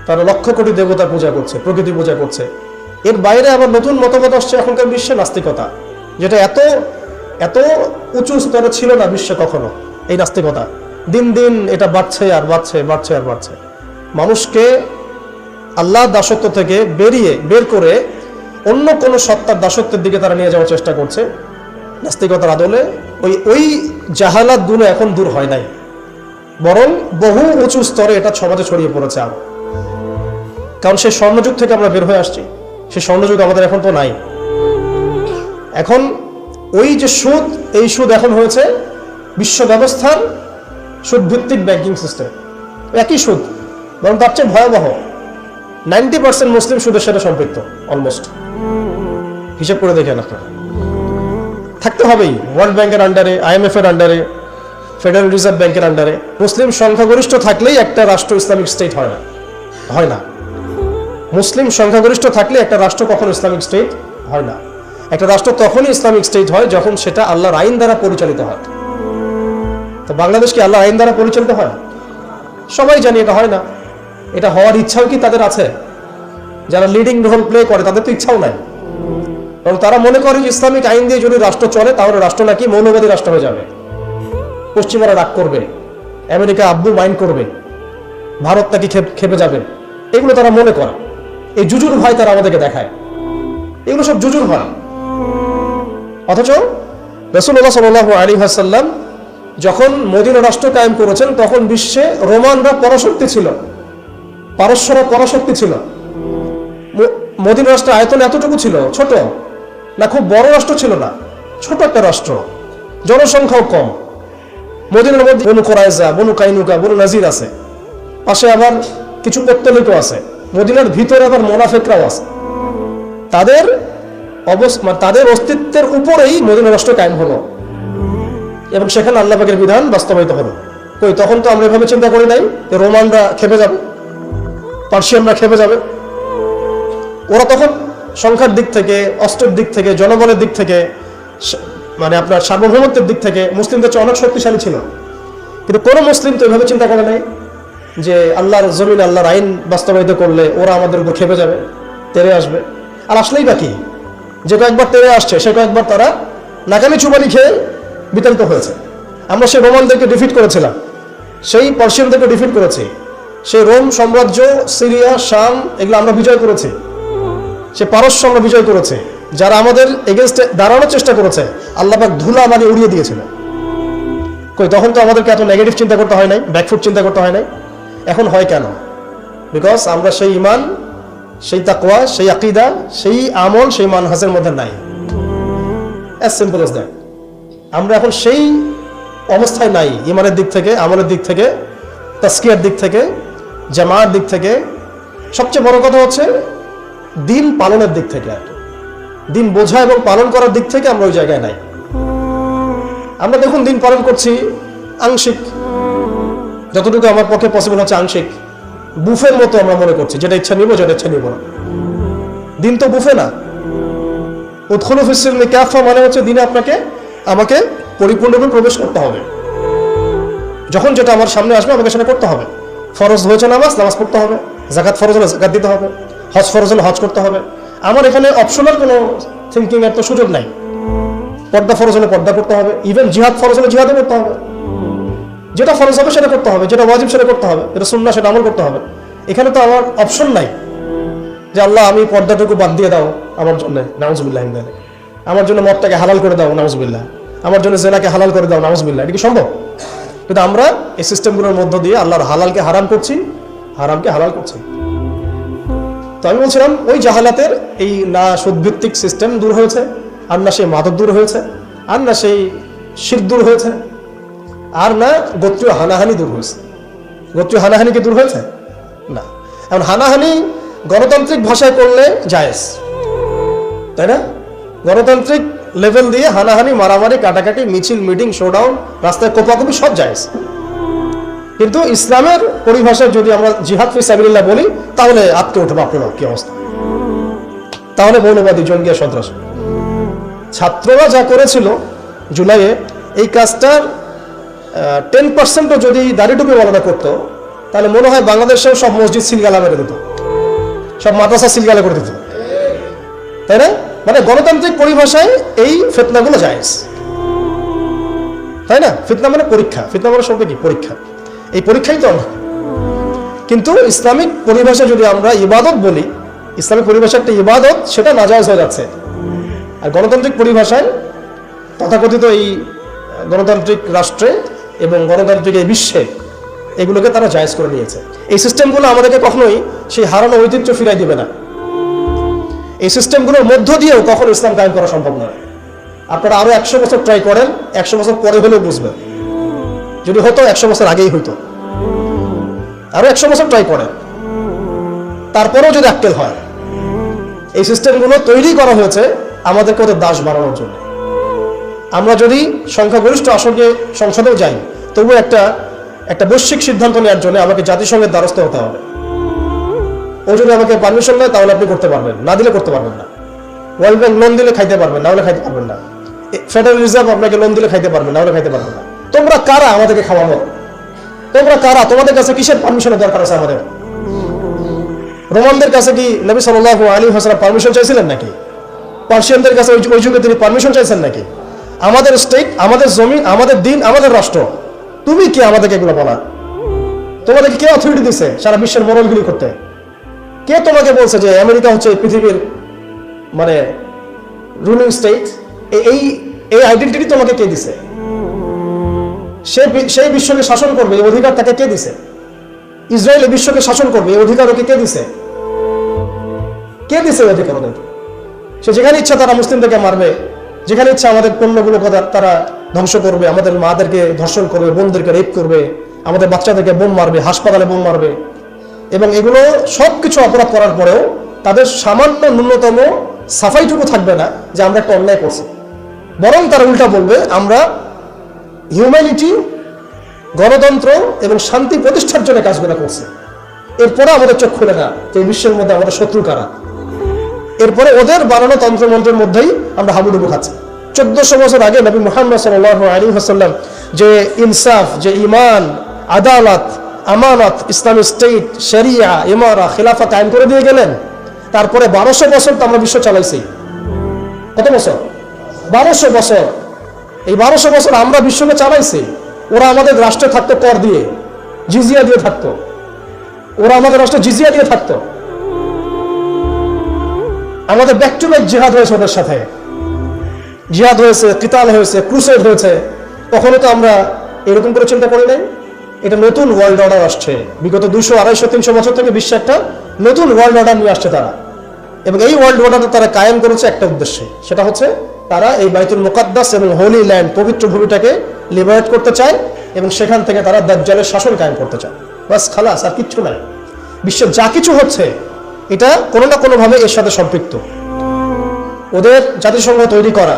তারা লক্ষ কোটি দেবতার পূজা করছে, প্রকৃতি পূজা করছে। এর বাইরে আবার নতুন মতবাদ আসছে এখনকার বিশ্বে, নাস্তিকতা, যেটা এত এত উঁচু স্তরে ছিল না বিশ্বে কখনো। এই নাস্তিকতা দিন দিন এটা বাড়ছে আর বাড়ছে, বাড়ছে আর বাড়ছে। মানুষকে আল্লাহর দাসত্ব থেকে বের করে অন্য কোনো সত্তার দাসত্বের দিকে তারা নিয়ে যাওয়ার চেষ্টা করছে নাস্তিকতার আদলে। ওই জাহালাত গুলো এখন দূর হয় নাই। বরং বহু উঁচু স্তরে এটা সমাজে ছড়িয়ে পড়েছে আরো। কারণ সেই স্বর্ণযুগ থেকে আমরা বের হয়ে আসছি, সেই স্বর্ণযুগ আমাদের এখন তো নাই। এখন ওই যে সুদ, এই সুদ এখন হয়েছে বিশ্ব ব্যবস্থার সুদভিত্তিক ব্যাংকিং সিস্টেম। একই সুদ, বরং তার চেয়ে ভয়াবহ। 90% মুসলিম সুদের সাথে সম্পৃক্ত অলমোস্ট। হিসেব করে দেখেন আপনারা, থাকতে হবেই ওয়ার্ল্ড ব্যাংকের আন্ডারে, IMF এর আন্ডারে, ফেডারেল রিজার্ভ ব্যাংকের আন্ডারে। মুসলিম সংখ্যাগরিষ্ঠ থাকলেই একটা রাষ্ট্র ইসলামিক স্টেট হয় না। মুসলিম সংখ্যাগরিষ্ঠ থাকলে একটা রাষ্ট্র কখনো ইসলামিক স্টেট হয় না। একটা রাষ্ট্র তখনই ইসলামিক স্টেট হয় যখন সেটা আল্লাহর আইন দ্বারা পরিচালিত হয়। তো বাংলাদেশ কি আল্লাহর আইন দ্বারা পরিচালিত হয়? সবাই জানি এটা হয় না। এটা হওয়ার ইচ্ছাও কি তাদের আছে? যারা লিডিং রোল প্লে করে তাদের তো ইচ্ছাও নাই, কারণ তারা মনে করে যে ইসলামিক আইন দিয়ে যদি রাষ্ট্র চলে তাহলে রাষ্ট্র নাকি মৌলবাদী রাষ্ট্র হয়ে যাবে, পশ্চিমারা রাগ করবে, আমেরিকা আব্দুল মাইন্ড করবে, ভারত নাকি খেপে যাবে। এগুলো তারা মনে করে। এই জুজুর ভয় তারা আমাদেরকে দেখায়। এগুলো সব জুজুর ভয়। অথচ রাসূলুল্লাহ সাল্লাল্লাহু আলাইহি ওয়াসাল্লাম যখন মদিনা রাষ্ট্র কায়েম করেছেন তখন বিশ্বে রোমানরা পরাশক্তি ছিল, পারস্যরা পরাশক্তি ছিল। মদিনা রাষ্ট্রের আয়তন এতটুকু ছিল, ছোট না, খুব বড় রাষ্ট্র ছিল না, ছোট একটা রাষ্ট্র, জনসংখ্যাও কম। মদিনার মধ্যে বনু কুরাইজা, বনু কাইনুকা, বনু নাজির আছে, পাশে আবার কিছু পত্তলিকও আছে। মদিনার ভিতরে আবার মুনাফিকরাও আছে। তাদের অস্তিত্বের উপরেই মদিনা রাষ্ট্র কায়েম হলো এবং সেখানে আল্লাহ পাকের বিধান বাস্তবায়িত হলো। কই, তখন তো আমরা এভাবে চিন্তা করি নাই যে রোমানরা খেপে যাবে, পার্সিয়ানরা খেপে যাবে। ওরা তখন সংখ্যার দিক থেকে, অস্ত্রের দিক থেকে, জনবলের দিক থেকে, মানে আপনার সার্বভৌমত্বের দিক থেকে মুসলিমদের চেয়ে অনেক শক্তিশালী ছিল। কিন্তু কোনো মুসলিম তো এভাবে চিন্তা করে নাই যে আল্লাহর জমিন, আল্লাহর আইন বাস্তবায়িত করলে ওরা আমাদের উপর খেপে যাবে, তেড়ে আসবে। আর আসলেই বাকি যে কয়েকবার তেড়ে আসছে সে কয়েকবার তারা নাকামি চুবানি খেয়ে বিতাড়িত হয়েছে। আমরা সেই রোমানদেরকে ডিফিট করেছিলাম, সেই পার্সিয়ানদেরকে ডিফিট করেছি, সেই রোম সাম্রাজ্য, সিরিয়া, শাম, এগুলো আমরা বিজয় করেছি। সে পারস্য আমরা বিজয় করেছে। যারা আমাদের এগেনস্টে দাঁড়ানোর চেষ্টা করেছে আল্লাহ পাক ধুলা মারি উড়িয়ে দিয়েছিল। কই, তখন তো আমাদেরকে এত নেগেটিভ চিন্তা করতে হয় নাই, ব্যাকফুট চিন্তা করতে হয় নাই। এখন হয় কেন? বিকজ আমরা সেই ঈমান, সেই তাকওয়া, সেই আকীদা, সেই আমল, সেই মানহাজের মধ্যে নাই। As simple as that. আমরা এখন সেই অবস্থায় নাই, ঈমানের দিক থেকে, আমলের দিক থেকে, তাসকিয়ার দিক থেকে, জামার দিক থেকে। সবচেয়ে বড় কথা হচ্ছে দিন পালনের দিক থেকে, দিন বোঝা এবং পালন করার দিক থেকে আমরা ওই জায়গায় নাই। আমরা দেখুন দিন পালন করছি আংশিক, যতটুকু আমার পক্ষে পসিবল হচ্ছে আংশিক। বুফের মতো আমরা মনে করছি, যেটা ইচ্ছা নিব, যেটা ইচ্ছা নিব না। দিন তো বুফে না। উদখুলু ফিস-সিলমি কাফা মানে হচ্ছে দিনে আমাকে পরিপূর্ণরূপে প্রবেশ করতে হবে। যখন যেটা আমার সামনে আসবে আমাকে সেটা করতে হবে। ফরজ হয়েছে নামাজ পড়তে হবে, যাকাত ফরজ হলে যাকাত দিতে হবে, হজ ফরজ হলে হজ করতে হবে। আমার এখানে অপশনাল কোনো থিঙ্কিং এর তো সুযোগ নাই। পর্দা ফরজ হলে পর্দা করতে হবে, ইভেন জিহাদ ফরজ হলে জিহাদও করতে হবে। যেটা ফরজ হবে সেটা করতে হবে, যেটা ওয়াজিব সেটা করতে হবে, যেটা সুন্নাহ সেটা আমল করতে হবে। এখানে তো আমার অপশন নাই যে আল্লাহ আমি পর্দাটুকু বাদ দিয়ে দাও আমার জন্য, নাউজুবিল্লাহ, আমার জন্য মদটাকে হালাল করে দাও, নাউজুবিল্লাহ, আমার জন্য জেনাকে হালাল করে দাও, নাউজুবিল্লাহ। এটা কি সম্ভব? কিন্তু আমরা এই সিস্টেমগুলোর মধ্য দিয়ে আল্লাহর হালালকে হারাম করছি, হারামকে হালাল করছি। তো আমি বলছিলাম ওই জাহালাতের এই না সুদভিত্তিক সিস্টেম দূর হয়েছে, আর না সেই মাদক দূর হয়েছে, আর না সেই শিরক দূর হয়েছে, আর না গোত্রীয় হানাহানি দূর হয়েছে। গোত্রীয় হানাহানি কি দূর হয়েছে? না। এখন হানাহানি গণতান্ত্রিক ভাষায় করলে জায়েজ, তাই না? গণতান্ত্রিক লেভেল দিয়ে হানাহানি, মারামারি, কাটাকাটি, মিছিল, মিটিং, শোডাউন, রাস্তায় কোপাকুপি সব জায়েজ। কিন্তু ইসলামের পরিভাষায় যদি আমরা জিহাদ ফি সাবিলিল্লাহ বলি তাহলে আটকে উঠে বাপরে বাপ কি অবস্থা, তাহলে মৌলবাদী, জঙ্গি, সন্ত্রাস। ছাত্ররা যা করেছিল জুলাইয়ে, এই কাজটার 10% যদি দাড়িটুপি বলাটা করতো তাহলে মনে হয় বাংলাদেশেও সব মসজিদ সিলগালা মেরে দিত, সব মাদ্রাসা সিলগালা করে দিত, তাই না? মানে গণতান্ত্রিক পরিভাষায় এই ফিতনাগুলো জায়েজ, তাই না? ফিতনা মানে পরীক্ষা, ফিতনা মানে সবকে কি পরীক্ষা, এই পরীক্ষাই তো আমরা। কিন্তু ইসলামিক পরিভাষা যদি আমরা ইবাদত বলি, ইসলামিক পরিভাষা একটা ইবাদত, সেটা নাজায়েজ হয়ে যাচ্ছে। আর গণতান্ত্রিক পরিভাষায় তথাকথিত এই গণতান্ত্রিক রাষ্ট্রে এবং গণতান্ত্রিক এই বিশ্বে এগুলোকে তারা জায়েজ করে নিয়েছে। এই সিস্টেমগুলো আমাদেরকে কখনোই সেই হারানো ঐতিহ্য ফিরাই দিবে না। এই সিস্টেমগুলোর মধ্য দিয়েও কখনো ইসলাম কায়েম করা সম্ভব নয়। আপনারা আরো 100 বছর ট্রাই করেন, 100 বছর পরে হলেও বুঝবেন। যদি হতো 100 বছর আগেই হইতো। আরো 100 বছর ট্রাই করেন, তারপরেও যদি আক্কেল হয়। এই সিস্টেমগুলো তৈরি করা হয়েছে আমাদেরকে ওদের দাস বানানোর জন্য। আমরা যদি সংখ্যাগরিষ্ঠ আসনে সংসদেও যাই, তবুও একটা বৈশ্বিক সিদ্ধান্ত নেওয়ার জন্য আমাকে জাতিসংঘের দ্বারস্থ হতে হবে। ও যদি আমাকে পারমিশন দেয় তাহলে আপনি করতে পারবেন, না দিলে করতে পারবেন না। ওয়ার্ল্ড ব্যাংক লোন দিলে খাইতে পারবেন, না হলে খাইতে পারবেন না। ফেডারেল রিজার্ভ আপনাকে লোন দিলে খাইতে পারবেন, না হলে খাইতে পারবেন না। তোমরা কারা আমাদেরকে খাওয়াবো? তোমরা কারা? তোমাদের কাছে কিসের পারমিশনের দরকার আছে আমাদের? রোমানদের কাছে কি নবী সাল্লাল্লাহু আলাইহি ওয়াসাল্লাম পারমিশন চাইছিলেন নাকি? পার্সিয়ানদের কাছে ওই যুগে তিনি পারমিশন চাইছেন নাকি? আমাদের স্টেট, আমাদের জমিন, আমাদের দিন, আমাদের রাষ্ট্র, তুমি কি আমাদেরকে এগুলো বলা? তোমাদেরকে কে অথরিটি দিছে সারা বিশ্বের মোড়লগুলি করতে? কে তোমাকে বলছে যে আমেরিকা হচ্ছে পৃথিবীর মানে রুলিং স্টেট? এই আইডেন্টিটি তোমাকে কে দিছে? সেই বিশ্বকে শাসন করবে এই অধিকার তাকে কে দিছে? ইসরায়েল বিশ্বকে শাসন করবে এই অধিকার ওকে কে দিছে? কে দিছে এই অধিকার ওদেরকে? সে যেখানে ইচ্ছা তারা মুসলিমদেরকে মারবে, যেখানে ইচ্ছা আমাদের পণ্যগুলো তারা ধ্বংস করবে, আমাদের মাদেরকে ধর্ষণ করবে, বোনদেরকে রেপ করবে, আমাদের বাচ্চাদেরকে বোম মারবে, হাসপাতালে বোম মারবে। এবং এগুলো সবকিছু অপরাধ করার পরেও তাদের সামান্য ন্যূনতম সাফাইটুকু থাকবে না যে আমরা একটা অন্যায় করছি। বরং তারা উল্টা বলবে আমরা হিউম্যানিটি, গণতন্ত্র এবং শান্তি প্রতিষ্ঠার জন্য কাজগুলো করছে। এরপরে আমাদের চোখ খুলে না যে এই বিশ্বের মধ্যে আমাদের শত্রু কারা। এরপরে ওদের বানানো তন্ত্রমন্ত্রের মধ্যেই আমরা হাবুডুবু খাচ্ছি। 1400 বছর আগে নবী মুহাম্মদ সাল্লাল্লাহু আলাইহি ওয়াসাল্লাম যে ইনসাফ, যে ঈমান, আদালত, আমানত, ইসলামিক স্টেট, শরিয়া, ইমারা, খিলাফা কায়েম করে দিয়ে গেলেন। তারপরে 1200 বছর তো আমরা বিশ্ব চালাইছি। কত বছর? 1200 বছর। এই 1200 বছর আমরা বিশ্বকে চালাইছি। ওরা আমাদের রাষ্ট্রে থাকতো কর দিয়ে, জিজিয়া দিয়ে থাকতো। ওরা আমাদের রাষ্ট্রে জিজিয়া দিয়ে থাকতো। আমাদের ব্যাক টু ব্যাক জিহাদ হয়েছে ওদের সাথে, জিহাদ হয়েছে, কিতাল হয়েছে, ক্রুসেড হয়েছে। কখনো তো আমরা এরকম করে চিন্তা করি নাই। এটা নতুন ওয়ার্ল্ড অর্ডার আসছে। বিগত 200, 250, 300 বছর থেকে বিশ্বে একটা নতুন ওয়ার্ল্ড অর্ডার নিয়ে আসছে তারা। এবং এই ওয়ার্ল্ড অর্ডারটা তারা কায়েম করেছে একটা উদ্দেশ্যে, সেটা হচ্ছে তারা এই বাইতুল মুকাদ্দাস এবং হোলি ল্যান্ড, পবিত্র ভূমিটাকে লিবারেট করতে চায় এবং সেখান থেকে তারা দাজ্জালের শাসন কায়েম করতে চায়। বাস, খালাস, আর কিচ্ছু নাই। বিশ্বের যা কিছু হচ্ছে এটা কোনো না কোনোভাবে এর সাথে সম্পৃক্ত। ওদের জাতিসংঘ তৈরি করা,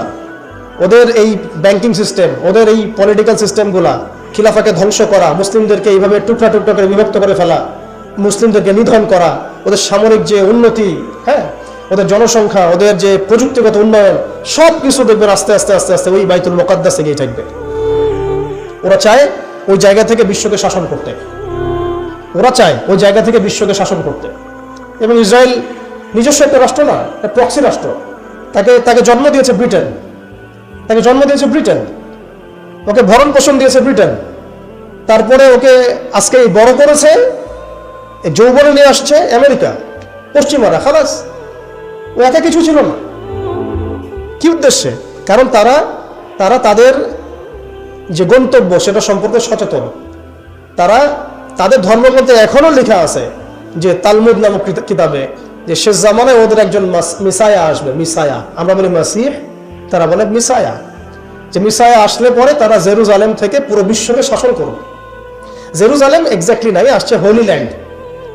ওদের এই ব্যাংকিং সিস্টেম, ওদের এই পলিটিক্যাল সিস্টেমগুলা, খিলাফাকে ধ্বংস করা, মুসলিমদেরকে এইভাবে টুকরা টুকরা করে বিভক্ত করে ফেলা, মুসলিমদেরকে নিধন করা, ওদের সামরিক যে উন্নতি, হ্যাঁ, ওদের জনসংখ্যা, ওদের যে প্রযুক্তিগত উন্নয়ন, সব কিছু দেখবেন আস্তে আস্তে আস্তে আস্তে ওই বাইতুল মুকাদ্দাসে গিয়ে থাকবে। ওরা চায় ওই জায়গা থেকে বিশ্বকে শাসন করতে। ওরা চায় ওই জায়গা থেকে বিশ্বকে শাসন করতে। এবং ইসরায়েল নিজস্ব একটা রাষ্ট্র না, একটা প্রক্সি রাষ্ট্র। তাকে জন্ম দিয়েছে ব্রিটেন, তাকে জন্ম দিয়েছে ব্রিটেন, ওকে ভরণ পোষণ দিয়েছে ব্রিটেন। তারপরে ওকে আজকে বড় করেছে, যৌবনে নিয়ে আসছে আমেরিকা, পশ্চিমারা। খালাস, ও একা কিছু ছিল না। কি উদ্দেশ্যে? কারণ তারা তাদের যে গন্তব্য সেটা সম্পর্কে সচেতন। তারা তাদের ধর্মগ্রন্থে এখনো লেখা আছে যে তালমুদ নামক কিতাবে যে শেষ জামানায় ওদের একজন মিসায়া আসবে। মিসায়া, আমরা বলি মাসিহ, তারা বলে মিসায়া। যে মিসায়া আসলে পরে তারা জেরুজালেম থেকে পুরো বিশ্বকে শাসন করবে। জেরুজালেম এক্স্যাক্টলি নাই, আসছে হোলি ল্যান্ড।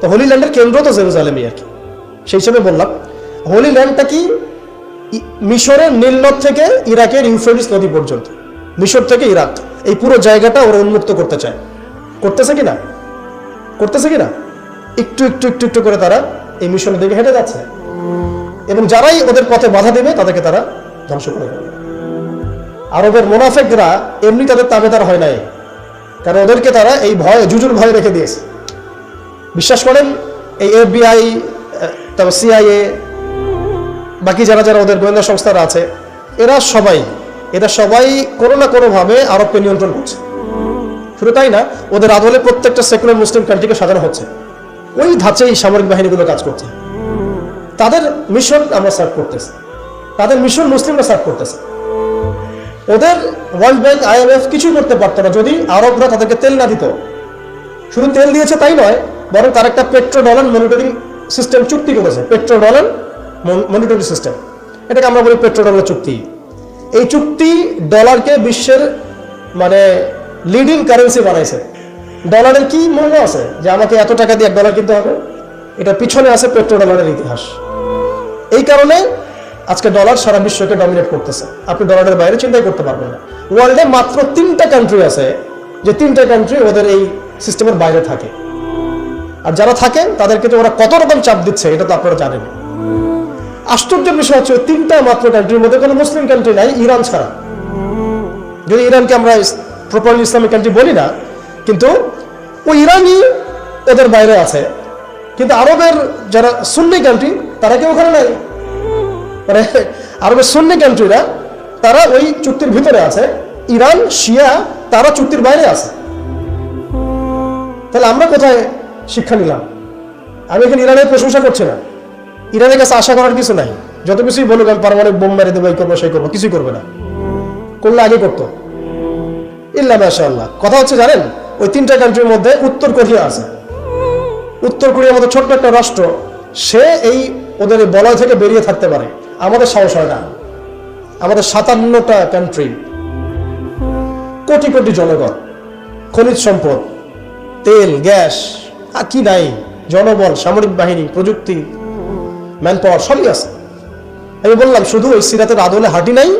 তো হোলি ল্যান্ডের কেন্দ্র তো জেরুজালেমই আর কি। সেই হিসেবে বললাম হোলি ল্যান্ডটা কি মিশরের নীলনদ থেকে ইরাকের ইউফ্রেটিস নদী পর্যন্ত, মিশর থেকে ইরাক, এই পুরো জায়গাটা ওরা উন্মুক্ত করতে চায়। করতেছে কিনা? করতেছে কিনা? একটু একটু একটু একটু করে তারা এই মিশনের দিকে হেঁটে যাচ্ছে। এবং যারাই ওদের পথে বাধা দেবে তাদেরকে তারা ধ্বংস করে দেবে। আরবের মুনাফিকরা এমনি তাদের তাবেদার হয় নাই, কারণ ওদেরকে তারা এই ভয়, জুজুর ভয় রেখে দিয়েছে। বিশ্বাস করেন এই FBI, তারপর CIA, বাকি যারা যারা ওদের গোয়েন্দা সংস্থারা আছে, এরা সবাই কোনো না কোনোভাবে আরবকে নিয়ন্ত্রণ করছে। শুধু তাই না, ওদের আদলে প্রত্যেকটা সেকুলার মুসলিম কান্ট্রিকে সাজানো হচ্ছে। ওই ধাঁচেই সামরিক বাহিনীগুলো কাজ করছে। তাদের মিশন আমরা সার্ভ করতেছি, তাদের মিশন মুসলিমরা সার্ভ করতেছে। ওদের ওয়ার্ল্ড ব্যাংক, IMF কিছুই করতে পারতো না যদি আরবরা তাদেরকে তেল না দিত। শুধু তেল দিয়েছে তাই নয়, বরং তার একটা পেট্রো ডলার মনিটরিং সিস্টেম চুক্তি করেছে। পেট্রো ডলার মনিটরিং সিস্টেম, এটাকে আমরা বলি পেট্রো ডলার চুক্তি। এই চুক্তি ডলারকে বিশ্বের মানে লিডিং কারেন্সি বানাইছে। ডলারের কি মূল্য আছে যে আমাকে এত টাকা দিয়ে $1 কিনতে হবে? এটা পিছনে আছে পেট্রো ডলারের ইতিহাস। এই কারণে আজকে ডলার সারা বিশ্বকে ডমিনেট করতেছে। আপনি ডলারের বাইরে চিন্তাই করতে পারবেন না। ওয়ার্ল্ডে মাত্র 3টা কান্ট্রি আছে যে 3টা কান্ট্রি ওদের এই সিস্টেমের বাইরে থাকে। আর যারা থাকে তাদেরকে তো ওরা কত রকম চাপ দিচ্ছে এটা তো আপনারা জানেন। আশ্চর্যের বিষয় হচ্ছে 3টা মাত্র কান্ট্রির মধ্যে কোনো মুসলিম কান্ট্রি নাই ইরান ছাড়া। যদি ইরানকে আমরা প্রপারলি ইসলামিক কান্ট্রি বলি না, কিন্তু ওই ইরানই ওদের বাইরে আছে। কিন্তু আরবের যারা সুন্নি কান্ট্রি তারা কেউ ওখানে নাই। মানে আরবের সুন্নি কান্ট্রিরা তারা ওই চুক্তির ভিতরে আছে, ইরান শিয়া তারা চুক্তির বাইরে আছে। তাহলে আমরা কোথায় শিক্ষা নিলাম? আমি এখানে ইরানের প্রশংসা করছি না, ইরানের কাছে আশা করার কিছু নাই। যত কিছুই বলুক আমি পারমাণবিক বোম মেরে দেবো, এই করবো সেই করবো, কিছুই করবে না। করলে আগে করতো ইল্লা মাশাআল্লাহ। কথা হচ্ছে জানেন, ওই 3টা কান্ট্রির মধ্যে উত্তর কোরিয়া আছে। উত্তর কোরিয়ার মতো ছোট্ট একটা রাষ্ট্র, সে এই ওদের বলয় থেকে বেরিয়ে থাকতে পারে। আমাদের সাহস হয় না। আমাদের 57টা কান্ট্রি, কোটি কোটি জনগণ, খনিজ সম্পদ, তেল গ্যাস আর কি নাই, জনবল, সামরিক বাহিনী, প্রযুক্তি, ম্যান পাওয়ার সবই আছে। আমি বললাম শুধু ওই সিরাতের আদলে হাঁটি নাই,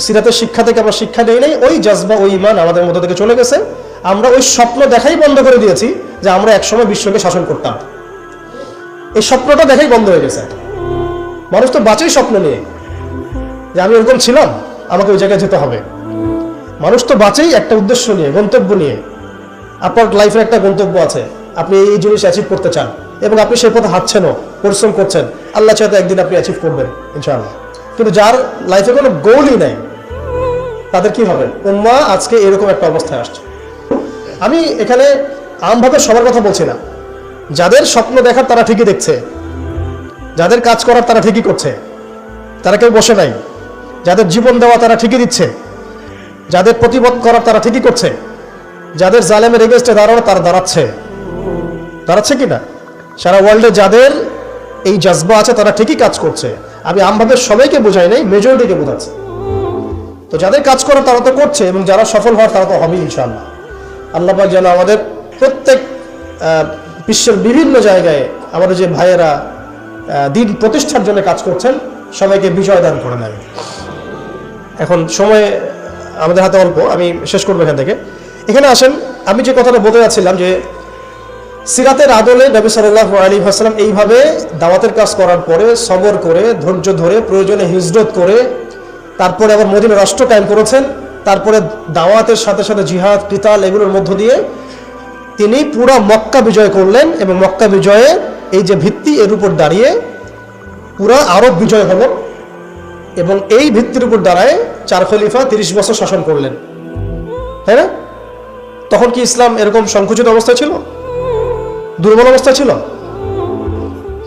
সিরাতের শিক্ষা থেকে আমরা শিক্ষা নেই নাই, ওই জাজবা ওই ইমান আমাদের মধ্যে থেকে চলে গেছে। আমরা ওই স্বপ্ন দেখাই বন্ধ করে দিয়েছি যে আমরা একসময় বিশ্বকে শাসন করতাম। এই স্বপ্নটা দেখাই বন্ধ হয়ে গেছে। মানুষ তো বাঁচেই স্বপ্ন নিয়ে যে আমি এরকম ছিলাম, আমাকে ওই জায়গায় যেতে হবে। মানুষ তো বাঁচেই একটা উদ্দেশ্য নিয়ে, গন্তব্য নিয়ে। আপনার লাইফের একটা গন্তব্য আছে, আপনি এই জিনিস অ্যাচিভ করতে চান এবং আপনি সেই পথে হাঁটছেনও, পরিশ্রম করছেন। আল্লাহ চাইতে একদিন আপনি অ্যাচিভ করবেন ইনশাআল্লাহ। কিন্তু যার লাইফে কোনো গোলই নাই, তাদের কি হবে? উম্মাহ আজকে এরকম একটা অবস্থায় আসছে। আমি এখানে আমভাবে সবার কথা বলছি না। যাদের স্বপ্ন দেখার তারা ঠিকই দেখছে, যাদের কাজ করার তারা ঠিকই করছে, তারা কেউ বসে নাই। যাদের জীবন দেওয়া তারা ঠিকই দিচ্ছে, যাদের প্রতিবাদ করার তারা ঠিকই করছে, যাদের জালেমের এগেইনস্টে দাঁড়ানো তারা দাঁড়াচ্ছে কিনা? সারা ওয়ার্ল্ডে যাদের এই জাজবা আছে তারা ঠিকই কাজ করছে। আমি আমভাবে সবাইকে বোঝাই নাই, মেজরিটিকে বোঝাচ্ছি। তো যাদের কাজ করার তারা তো করছে এবং যারা সফল হওয়ার তারা তো হবেই ইনশাআল্লাহ। আল্লাহ পাক যেন আমাদের প্রত্যেক বিশ্বের বিভিন্ন জায়গায় আমাদের যে ভাইয়েরা দিন প্রতিষ্ঠার জন্য কাজ করছেন সবাইকে বিজয় দান করে নেন। এখন সময় আমাদের হাতে অল্প, আমি শেষ করবো এখান থেকে। এখানে আসেন, আমি যে কথাটা বলতে যাচ্ছিলাম যে সিরাতের আদলে নবী সাল্লাল্লাহু আলাইহি ওয়াসাল্লাম এইভাবে দাওয়াতের কাজ করার পরে সবর করে, ধৈর্য ধরে, প্রয়োজনে হিজরত করে, তারপরে আবার মদিনা রাষ্ট্র কায়েম করেছেন। তারপরে দাওয়াতের সাথে সাথে জিহাদ, কিতাল এগুলোর মধ্য দিয়ে তিনি পুরো মক্কা বিজয় করলেন এবং মক্কা বিজয়ে এই যে ভিত্তি এর উপর দাঁড়িয়ে পুরো আরব বিজয় হলো এবং এই ভিত্তির উপর দাঁড়ায় 4 খলিফা 30 বছর শাসন করলেন। তাই না? তখন কি ইসলাম এরকম সংকুচিত অবস্থায় ছিল, দুর্বল অবস্থায় ছিল?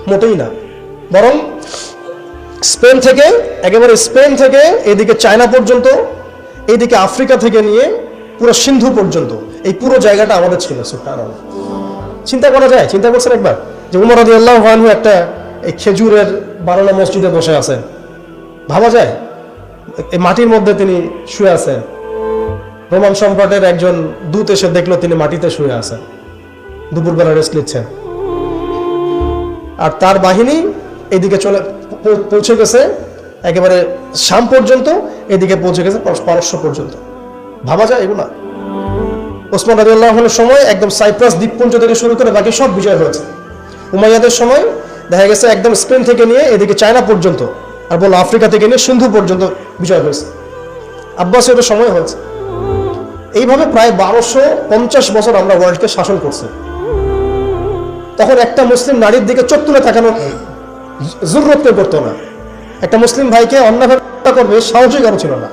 মোটেই না। বরং স্পেন থেকে এদিকে চায়না পর্যন্ত, এইদিকে আফ্রিকা থেকে নিয়ে পুরো সিন্ধু পর্যন্ত এই পুরো জায়গাটা আমাদের ছিল। সুবহানাল্লাহ। চিন্তা করা যায়? চিন্তা করছেন একবার যে উমর রাদিয়াল্লাহু আনহু একটা এই খেজুরের বানানো মসজিদে বসে আছেন? ভাবা যায়? এই মাটির মধ্যে তিনি শুয়ে আছেন। রোমান সম্রাটের একজন দূত এসে দেখলো তিনি মাটিতে শুয়ে আছেন, দুপুরবেলা রেস্ট নিচ্ছেন। আর তার বাহিনী এদিকে পৌঁছে গেছে একেবারে শাম পর্যন্ত, এদিকে পৌঁছে গেছে পারস্য পর্যন্ত। ভাবা যায় এগুলা? ওসমান রাদিয়াল্লাহু আনহুর সময় একদম সাইপ্রাস দ্বীপপুঞ্জ থেকে শুরু করে বাকি সব বিজয় হয়েছে। উমাইয়াদের সময় দেখা গেছে একদম স্পেন থেকে নিয়ে এদিকে চায়না পর্যন্ত, আর বললো আফ্রিকা থেকে নিয়ে সিন্ধু পর্যন্ত বিজয় হয়েছে। আব্বাসীয়দের সময় হয়েছে। এইভাবে প্রায় 1250 বছর আমরা ওয়ার্ল্ডকে শাসন করছি। তখন একটা মুসলিম নারীর দিকে চোখ তুলে তাকানো জরুরত কেউ করতো না। একটা মুসলিম ভাইকে অন্যভাবে করবে সাহসই কারো ছিল না,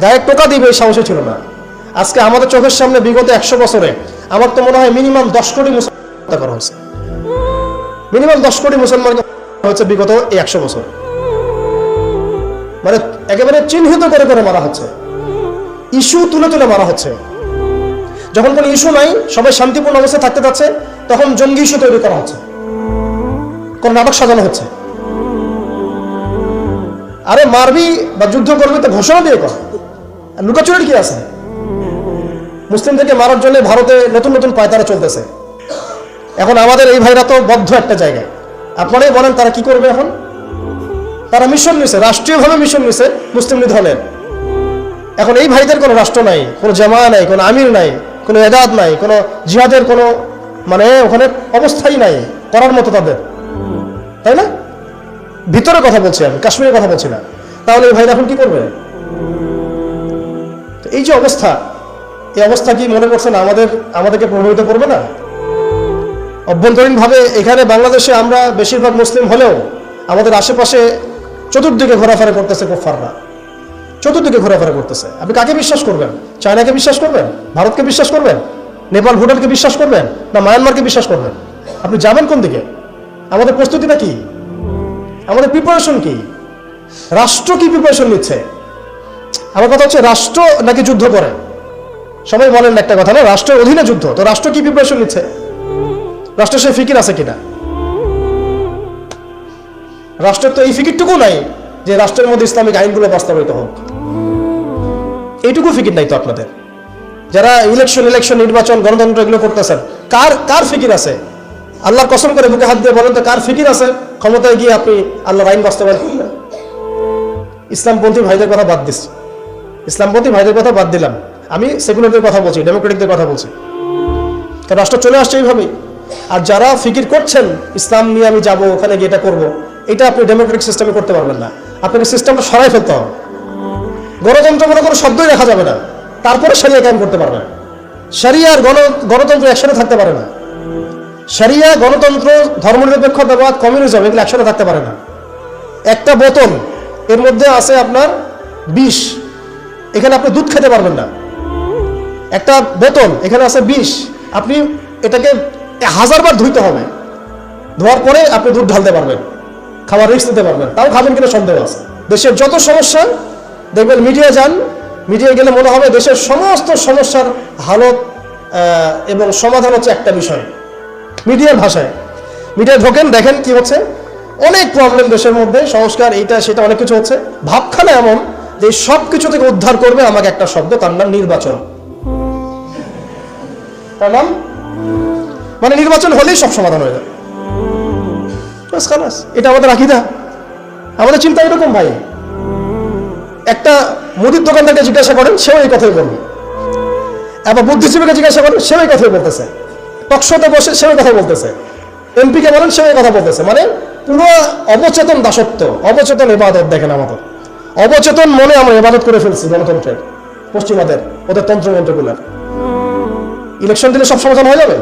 গায়ে টোকা দিবে সাহসই ছিল না। আজকে আমাদের চোখের সামনে বিগত 100 বছরে আমার তো মনে হয় মিনিমাম 10 কোটি মুসলমান হত্যা করা হয়েছে। মিনিমাম 10 কোটি মুসলমানকে হচ্ছে বিগত এই 100 বছর। মানে একেবারে চিহ্নিত করে করে মারা হচ্ছে, ইস্যু তুলে তুলে মারা হচ্ছে। যখন কোনো ইস্যু নাই, সবাই শান্তিপূর্ণ অবস্থায় থাকতে যাচ্ছে, তখন জঙ্গি ইস্যু তৈরি করা হচ্ছে, কোন নাটক সাজানো হচ্ছে। আরে মারবি বা যুদ্ধ করবি তো ঘোষণা দিয়ে কর, লুকাচুরির কি আছে? মুসলিমদেরকে মারার জন্য ভারতে নতুন নতুন পায়তারা চলতেছে। এখন আমাদের এই ভাইরা তো বদ্ধ একটা জায়গায়। আপনারাই বলেন তারা কি করবে এখন? তারা মিশন নিছে, রাষ্ট্রীয়ভাবে মিশন নিছে মুসলিম লীগ দলের। এখন এই ভাইদের কোনো রাষ্ট্র নাই, কোনো জামা নাই, কোনো আমির নাই, কোনো এদাদ নাই, কোনো জিহাদের কোনো মানে ওখানে অবস্থাই নাই করার মতো তাদের, তাই না? ভিতরে কথা বলছি আমি, কাশ্মীরের কথা বলছি না। তাহলে এই ভাইরা এখন কি করবে? এই যে অবস্থা, এই অবস্থা কি মনে করছেন আমাদেরকে প্রভাবিত করবে না? অভ্যন্তরীণভাবে এখানে বাংলাদেশে আমরা বেশিরভাগ মুসলিম হলেও আমাদের আশেপাশে চতুর্দিকে ঘোরাফেরা করতেছে কুফাররা, চতুর্দিকে ঘোরাফেরা করতেছে। আপনি কাকে বিশ্বাস করবেন? চায়নাকে বিশ্বাস করবেন? ভারতকে বিশ্বাস করবেন? নেপাল ভুটানকে বিশ্বাস করবেন? না মায়ানমারকে বিশ্বাস করবেন? আপনি যাবেন কোন দিকে? আমাদের প্রস্তুতিটা কি? আমাদের প্রিপারেশন কি? রাষ্ট্র কি প্রিপারেশন নিচ্ছে? আমার কথা হচ্ছে রাষ্ট্র নাকি যুদ্ধ করে? সবাই বলেন একটা কথা না, রাষ্ট্রের অধীনে যুদ্ধ। তো রাষ্ট্র কি প্রিপারেশন নিচ্ছে? রাষ্ট্রের সে ফিকির আছে কিনা? রাষ্ট্রের তো এই ফিকিরটুকু নাই যে রাষ্ট্রের মধ্যে ইসলামিক আইনগুলো বাস্তবায়িত হোক, এইটুকু ফিকির নাই তো আপনাদের। যারা ইলেকশন নির্বাচন গণতন্ত্র এগুলো করতেছেন, কার ফিকির আছে? আল্লাহর কসম করে বুকে হাত দিয়ে বলেন তো কার ফিকির আছে ক্ষমতায় গিয়ে আপনি আল্লাহর আইন বাস্তবায়ন করবেন? ইসলামপন্থী ভাইদের কথা বাদ দিচ্ছি, ইসলামপন্থী ভাইদের কথা বাদ দিলাম, আমি সেকুলারদের কথা বলছি, ডেমোক্রেটিকদের কথা বলছি। কারণ রাষ্ট্র চলে আসছে এইভাবেই। আর যারা ফিকির করছেন ইসলাম নিয়ে আমি যাব, ওখানে গিয়ে এটা করবো, এটা আপনি ডেমোক্রেটিক সিস্টেমে করতে পারবেন না। আপনাকে সিস্টেমটা সরাই ফেলতে হবে। গণতন্ত্র বলে কোনো শব্দই রাখা যাবে না, তারপরে শরিয়া কায়েম করতে পারবেন। শরিয়া আর গণতন্ত্র একসাথে থাকতে পারে না। শরিয়া, গণতন্ত্র, ধর্মনিরপেক্ষতাবাদ, কমিউনিজম এগুলো একসাথে থাকতে পারে না। একটা বোতল, এর মধ্যে আছে আপনার বিষ, এখানে আপনি দুধ খেতে পারবেন না। একটা বোতল, এখানে আছে বিষ, আপনি এটাকে 1000 বার ধুইতে হবে, ধোয়ার পরে আপনি দুধ ঢালতে পারবেন, খাবার রিস্ক নিতে পারবেন। তাও খাবেন কিনা সন্দেহ আছে। দেশের যত সমস্যা দেখবেন, মিডিয়া যান, মিডিয়া গেলে মনে হবে দেশের সমস্ত সমস্যার হালত এবং সমাধান হচ্ছে একটা বিষয়, মিডিয়ার ভাষায়। মিডিয়ায় ঢোকেন, দেখেন কি হচ্ছে, অনেক প্রবলেম দেশের মধ্যে, সংস্কার এইটা সেটা অনেক কিছু হচ্ছে। ভাবখানা এমন যে সব কিছু থেকে উদ্ধার করবে আমাকে একটা শব্দ, তার নাম নির্বাচন। তার নাম মানে নির্বাচন হলেই সব সমাধান হয়ে যাবে। এটা আমাদের আকীদা, আমাদের চিন্তা এরকম ভাই। একটা মুদির দোকানদারকে জিজ্ঞাসা করেন, সেও এই কথাই বলবে। আবার বুদ্ধিজীবীকে জিজ্ঞাসা করেন, সেও এই কথাই বলতেছে। টকশোতে বসে সেও কথা বলতেছে। এমপিকে বলেন, সেও কথা বলতেছে। মানে পুরো অবচেতন দাসত্ব, অবচেতন ইবাদত। দেখেন আমাদের অবচেতন মনে আমরা ইবাদত করে ফেলছি গণতন্ত্রের, পশ্চিমাদের ওদের তন্ত্রমন্ত্রগুলার। ইলেকশন দিলে সব সমাধান হয়ে যাবে?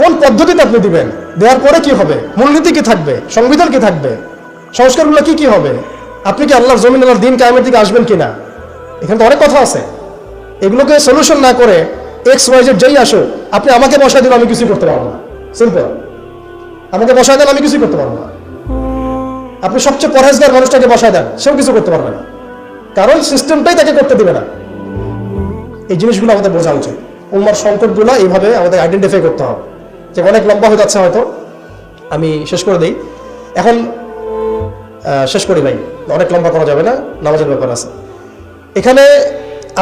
কোন পদ্ধতিতে আপনি দিবেন? দেওয়ার পরে কি হবে? মূলনীতি কি থাকবে? সংবিধান কি থাকবে? সংস্কারগুলো কি হবে? আপনি কি আল্লাহর জমিন, আল্লাহর দিন কায়েমের দিকে আসবেন কিনা? এখানে তো অনেক কথা আছে। এগুলোকে সলিউশন না করে XYZ যেই আসো, আপনি আমাকে বসায় দিন, আমি কিছুই করতে পারবো না। সিম্পল, আমাকে বসায় দেন, আমি কিছুই করতে পারবো না। আপনি সবচেয়ে পরহেজগার মানুষটাকে বসায় দেন, সেও কিছু করতে পারবে না, কারণ সিস্টেমটাই তাকে করতে দিবে না। এই জিনিসগুলো আমাদের বোঝা উচিত। উম্মার সংকটগুলো এইভাবে আমাদের আইডেন্টিফাই করতে হবে। যে অনেক লম্বা হয়ে যাচ্ছে, হয়তো আমি শেষ করে দিই এখন। শেষ করি ভাই, অনেক লম্বা করা যাবে না, নামাজের ব্যাপার আছে। এখানে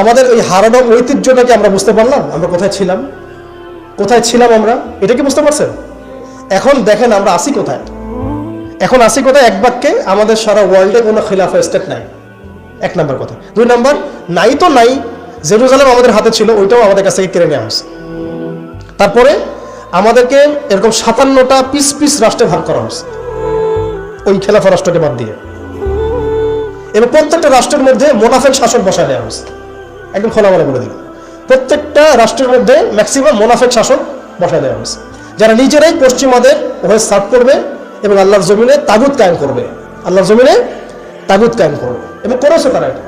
আমাদের ওই হারানো ঐতিহ্যটাকে আমরা বুঝতে পারলাম, আমরা কোথায় ছিলাম আমরা, এটা কি বুঝতে পারছেন? এখন দেখেন আমরা আসি কোথায়। এখন আসি কোথায়? এক বাক্যে, আমাদের সারা ওয়ার্ল্ডে কোনো খিলাফা স্টেট নাই, 1 নম্বর কথা। 2 নম্বর, নাই তো নাই, জেরুজালেম আমাদের হাতে ছিল, ওইটাও আমাদের কাছ থেকে কেড়ে নেওয়া হয়েছে। তারপরে আমাদেরকে এরকম 57টা পিস রাষ্ট্রে ভাগ করা হয়েছে, ওই খেলাফা রাষ্ট্রকে বাদ দিয়ে। এবং প্রত্যেকটা রাষ্ট্রের মধ্যে মোনাফেক শাসক বসায় দেওয়া হয়েছে। একদম খোলামেলা বলে দিল, প্রত্যেকটা রাষ্ট্রের মধ্যে ম্যাক্সিমাম মোনাফেক শাসক বসায় দেওয়া হয়েছে, যারা নিজেরাই পশ্চিমাদের হয়ে সার্ভ করবে এবং আল্লাহর জমিনে তাগুত কায়েম করবে, আল্লাহর জমিনে তাগুত কায়েম করবে। এবং করেছে তারা এটা।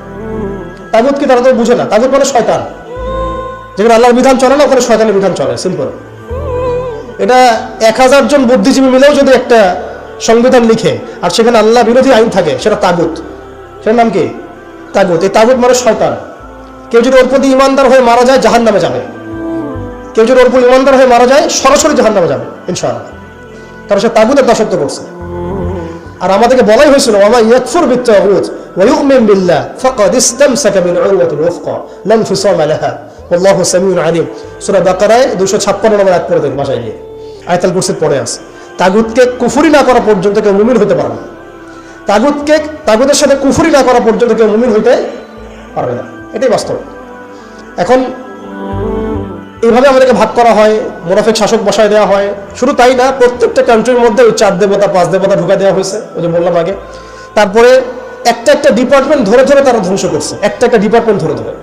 তাগুত কি তারা তো বুঝে না। তাগুত মানে শয়তান। যেখানে আল্লাহর বিধান চলে না, ওখানে শয়তানের বিধান চলে, সিম্পল। এটা 1000 জন বুদ্ধিজীবী মিলেও যদি একটা সংবিধান লিখে আর সেখানে আল্লাহ বিরোধী আইন থাকে, সেটা তাগুত। সেটার নাম কি? তাগুত। এই তাগুত মানে শয়তান। কেউ যদি ওর প্রতি ইমানদার হয়ে মারা যায় জাহান্নামে যাবে, কেউ যদি ওর প্রতি ইমানদার হয়ে মারা যায় সরাসরি জাহান্নামে যাবে ইনশাআল্লাহ, কারণ সে তাগুতের দাসত্ব করছে। আর আমাদেরকে বলাই হয়েছিল ওয়া ইয়াকফুর বিত-তাগুত ওয়া ইউমিন বিল্লাহ ফাকাদ ইসতামসাকা বিল উরওয়াতিল ওয়ুসকা লা ইনফিসামা লাহা আল্লাহু সামিউন আলিম। সূরা বাকারায় 256 নম্বর আয়াত পড়ে দেখুন, বাসায় গিয়ে আয়াতুল কুরসির পড়ে আছে। তাগুতকে কুফরি না করা পর্যন্ত কেউ মুমিন হতে পারে না। তাগুতের সাথে কুফরি না করা পর্যন্ত কেউ মুমিন হইতে পারবে না, এটাই বাস্তব। এখন এইভাবে আমাদেরকে ভাগ করা হয়, মুনাফিক শাসক বসায় দেওয়া হয়। শুধু তাই না, প্রত্যেকটা কান্ট্রির মধ্যে ওই 4 দেবতা 5 দেবতা ঢুকা দেওয়া হয়েছে, ওই যে বললাম আগে। তারপরে একটা ডিপার্টমেন্ট ধরে ধরে তারা ধ্বংস করছে, একটা ডিপার্টমেন্ট ধরে ধরে।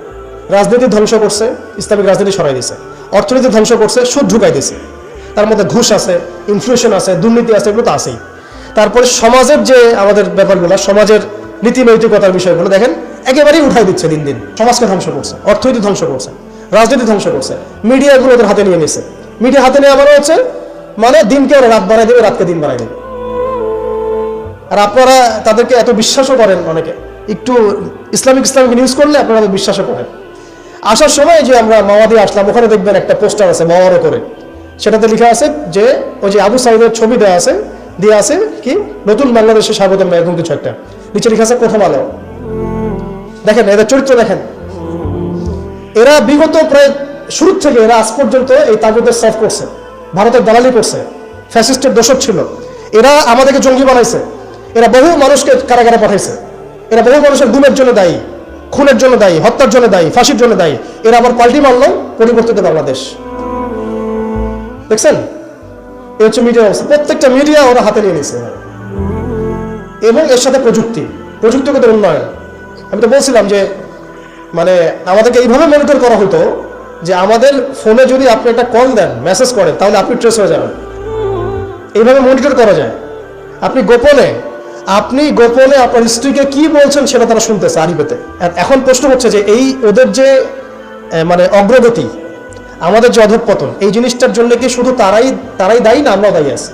রাজনীতি ধ্বংস করছে, ইসলামিক রাজনীতি সরাই দিয়েছে। অর্থনীতি ধ্বংস করছে, সুদ ঢুকাই দিয়েছে। তার মধ্যে ঘুষ আছে, ইনফ্লেশন আছে, দুর্নীতি আছে, এগুলো তো আছেই। তারপরে সমাজের যে আমাদের ব্যাপারগুলো, সমাজের নীতি নৈতিকতার বিষয়গুলো দেখেন একেবারেই উঠাই দিচ্ছে দিন দিন। সমাজকে ধ্বংস করছে, অর্থনীতি ধ্বংস করছে, রাজনীতি ধ্বংস করছে, মিডিয়া এগুলো ওদের হাতে নিয়ে নিছে। মিডিয়া হাতে নেওয়া মানে হচ্ছে মানে দিনকে ওরা রাত বানাই দেবে, রাতকে দিন বানাই দেবে। আর আপনারা তাদেরকে এত বিশ্বাসও করেন, অনেকে একটু ইসলামিক নিউজ করলে আপনারা বিশ্বাসও করেন। আসার সময় যে আমরা মাওয়াদি আসলাম, ওখানে দেখবেন একটা পোস্টার আছে বড় করে, সেটাতে লেখা আছে যে ওই যে আবু সাইদের ছবি দেওয়া আছে, দিয়ে আছে কি নতুন বাংলাদেশে স্বাগতম, এরকম কিছু একটা। নিচে লেখা আছে প্রথম আলো। দেখেন এদের চরিত্র দেখেন, এরা বিগত প্রায় শুরু থেকে এরা আজ পর্যন্ত এই তাগুতের সার্ভ করছে, ভারতের দালালি করছে, ফ্যাসিস্টের দোষক ছিল। এরা আমাদেরকে জঙ্গি বানাইছে, এরা বহু মানুষকে কারাগারে পাঠাইছে, এরা বহু মানুষের গুমের জন্য দায়ী, খুনের জন্য দায়ী, হত্যার জন্য দায়ী, ফাঁসির জন্য দায়ী। এরা আবার পাল্টি মারলো পরিবর্তিত বাংলাদেশ। দেখছেন, এই হচ্ছে মিডিয়া অবস্থা। প্রত্যেকটা মিডিয়া ওরা হাতে নিয়ে নিয়েছে, এবং এর সাথে প্রযুক্তিগত উন্নয়ন। আমি তো বলছিলাম যে মানে আমাদেরকে এইভাবে মনিটর করা হতো যে আমাদের ফোনে যদি আপনি একটা কল দেন, মেসেজ করেন, তাহলে আপনি ট্রেস হয়ে যাবেন। এইভাবে মনিটর করা যায়। আপনি গোপনে আপনার স্ত্রীকে কি বলছেন সেটা তারা শুনতেছে আরিফেতে। এখন প্রশ্ন হচ্ছে যে এই ওদের যে মানে অগ্রগতি, আমাদের যে অধঃপতন, এই জিনিসটার জন্য কি শুধু তারাই দায়ী না আমরাও দায়ী আছি?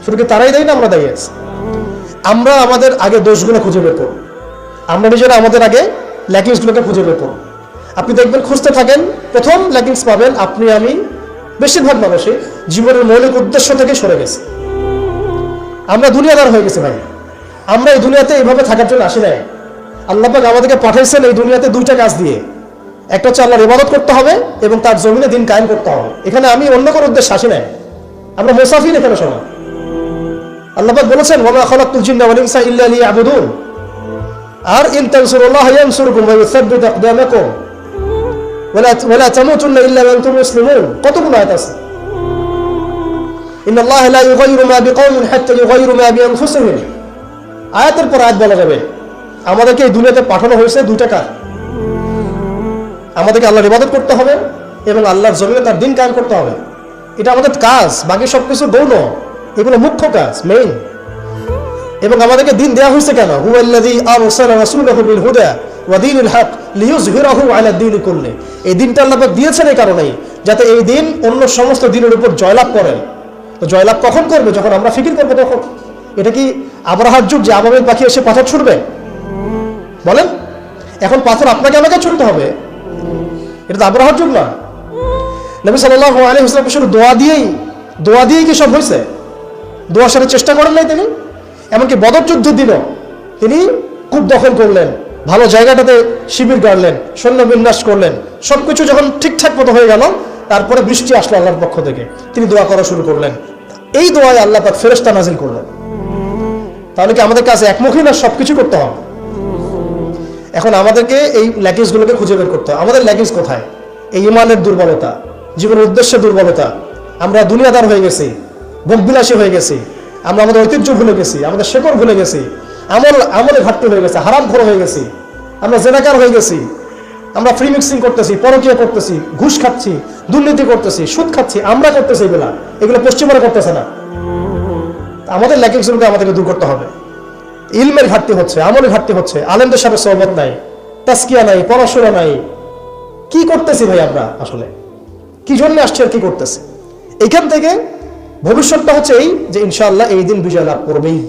শুধু কি তারাই দায়ী না আমরা দায়ী আছি? আমরা আমাদের আগে দোষগুলো খুঁজে বের করব, আমরা নিজেরা আমাদের আগে ল্যাকিংসগুলোকে খুঁজে বের করব। আপনি দেখবেন খুঁজতে থাকেন, প্রথম ল্যাকিংস পাবেন আপনি আমি, বেশিরভাগ মানুষই জীবনের মৌলিক উদ্দেশ্য থেকে সরে গেছে। আমরা দুনিয়াদার হয়ে গেছি ভাই। আমরা এই দুনিয়াতে এইভাবে থাকার জন্য আসি নাই। আল্লাহ পাক আমাদেরকে পাঠাইছেন এই দুনিয়াতে দুইটা কাজ দিয়ে। একটা হচ্ছে আল্লাহর ইবাদত করতে হবে এবং তার জমিনে দিন কায়েম করতে হবে। এখানে আমি অন্য কোনো উদ্দেশ্য আসি নাই, আমরা মুসাফির এখানে সবাই। আল্লাহ পাক বলেছেন ওয়া মা খালাকতুল জিন্না ওয়াল ইনসা ইল্লা লিয়াবুদুন। আর ইন তানসুরুল্লাহ ইয়ানসুরকুম ওয়া ইউসাব্বিত আকদামাকুম ওয়া লা তামুতুন্না ইল্লা ওয়া আনতুম মুসলিমুন। কতগুলো আয়াত আছে। ইন্নাল্লাহ লা ইউগাইয়িরু মা বিকাওমিন হাত্তা ইউগাইয়িরু মা বিআনফুসিহিম। আয়াতের পর আয়াত বলা যাবে। আমাদেরকে এই দুনিয়াতে পাঠানো হয়েছে দুইটা কাজ। আমাদেরকে আল্লাহর ইবাদত করতে হবে এবং আল্লাহর জমিনে তার দিন কায়েম করতে হবে। এটা আমাদের কাজ, বাকি সবকিছু গৌণ, এগুলো মুখ্য কাজ, মেইন। এবং আমাদেরকে দিন দেওয়া হয়েছে কেন? হুয়াল্লাযী আরসালা রাসূলাহু বিল হুদা ওয়া দীনিল হক লিইয়ুযহিরাহু আলা দ্বীনি কুল্লি। এই দিনটা আল্লাহ পাক দিয়েছেন এই কারণেই যাতে এই দিন অন্য সমস্ত দিনের উপর জয়লাভ করে। তো জয়লাভ কখন করবে? যখন আমরা ফিকির করবো তখন। এটা কি আবরাহার যুগ যে আবাবিল পাখি এসে পাথর ছুড়বে? বলেন, এখন পাথর আপনাকে আমাকে ছুড়তে হবে? এটা তো আবরাহার যুগ না। নবী সাল্লাল্লাহু আলাইহি ওয়াসাল্লাম শুধু দোয়া দিয়েই কি সব হয়েছে? দোয়ার সাথে চেষ্টা করেন নাই তিনি? এমনকি বদর যুদ্ধের দিনও তিনি কূপ দখল করলেন, ভালো জায়গাটাতে শিবির গাড়লেন, সৈন্য বিন্যাস করলেন। সবকিছু যখন ঠিকঠাক মতো হয়ে গেল, তারপরে বৃষ্টি আসলো আল্লাহর পক্ষ থেকে, তিনি দোয়া করা শুরু করলেন। এই দোয়ায় আল্লাহ পাক ফেরেশতা নাজিল করলেন। তাহলে কি আমাদের কাছে একমুখী না সবকিছু করতে হবে? এখন আমাদেরকে এই ল্যাকিংসগুলোকে খুঁজে বের করতে হবে। আমাদের ল্যাকিংস কোথায়? এই ইমানের দুর্বলতা, জীবনের উদ্দেশ্যের দুর্বলতা। আমরা দুনিয়াদার হয়ে গেছি, ভোগবিলাসী হয়ে গেছি, আমরা আমাদের ঐতিহ্য ভুলে গেছি, আমাদের শেকড় ভুলে গেছি, আমলে ঘাটতি হয়ে গেছে, হারামখোর হয়ে গেছি, আমরা জেনাকার হয়ে গেছি, আমরা ফ্রি মিক্সিং করতেছি, পরকীয়া করতেছি, ঘুষ খাচ্ছি, দুর্নীতি করতেছি, সুদ খাচ্ছি, আমরা করতেছি। এগুলো পশ্চিমারা করতেছে না। আমাদের ল্যাকিংসগুলোকে আমাদেরকে দূর করতে হবে। ইলমের ঘাটতি হচ্ছে, আমলের ঘাটতি হচ্ছে, আলেমদের সাথে সোহবত নাই, তাসকিয়া নাই, পড়াশোনা নাই। কি করতেছি ভাই আমরা? আসলে কি জন্য আসছি আর কি করতেছি? এখান থেকে ভবিষ্যৎটা হচ্ছে এই যে ইনশাআল্লাহ এই দিন বিজয় লাভ করবেই।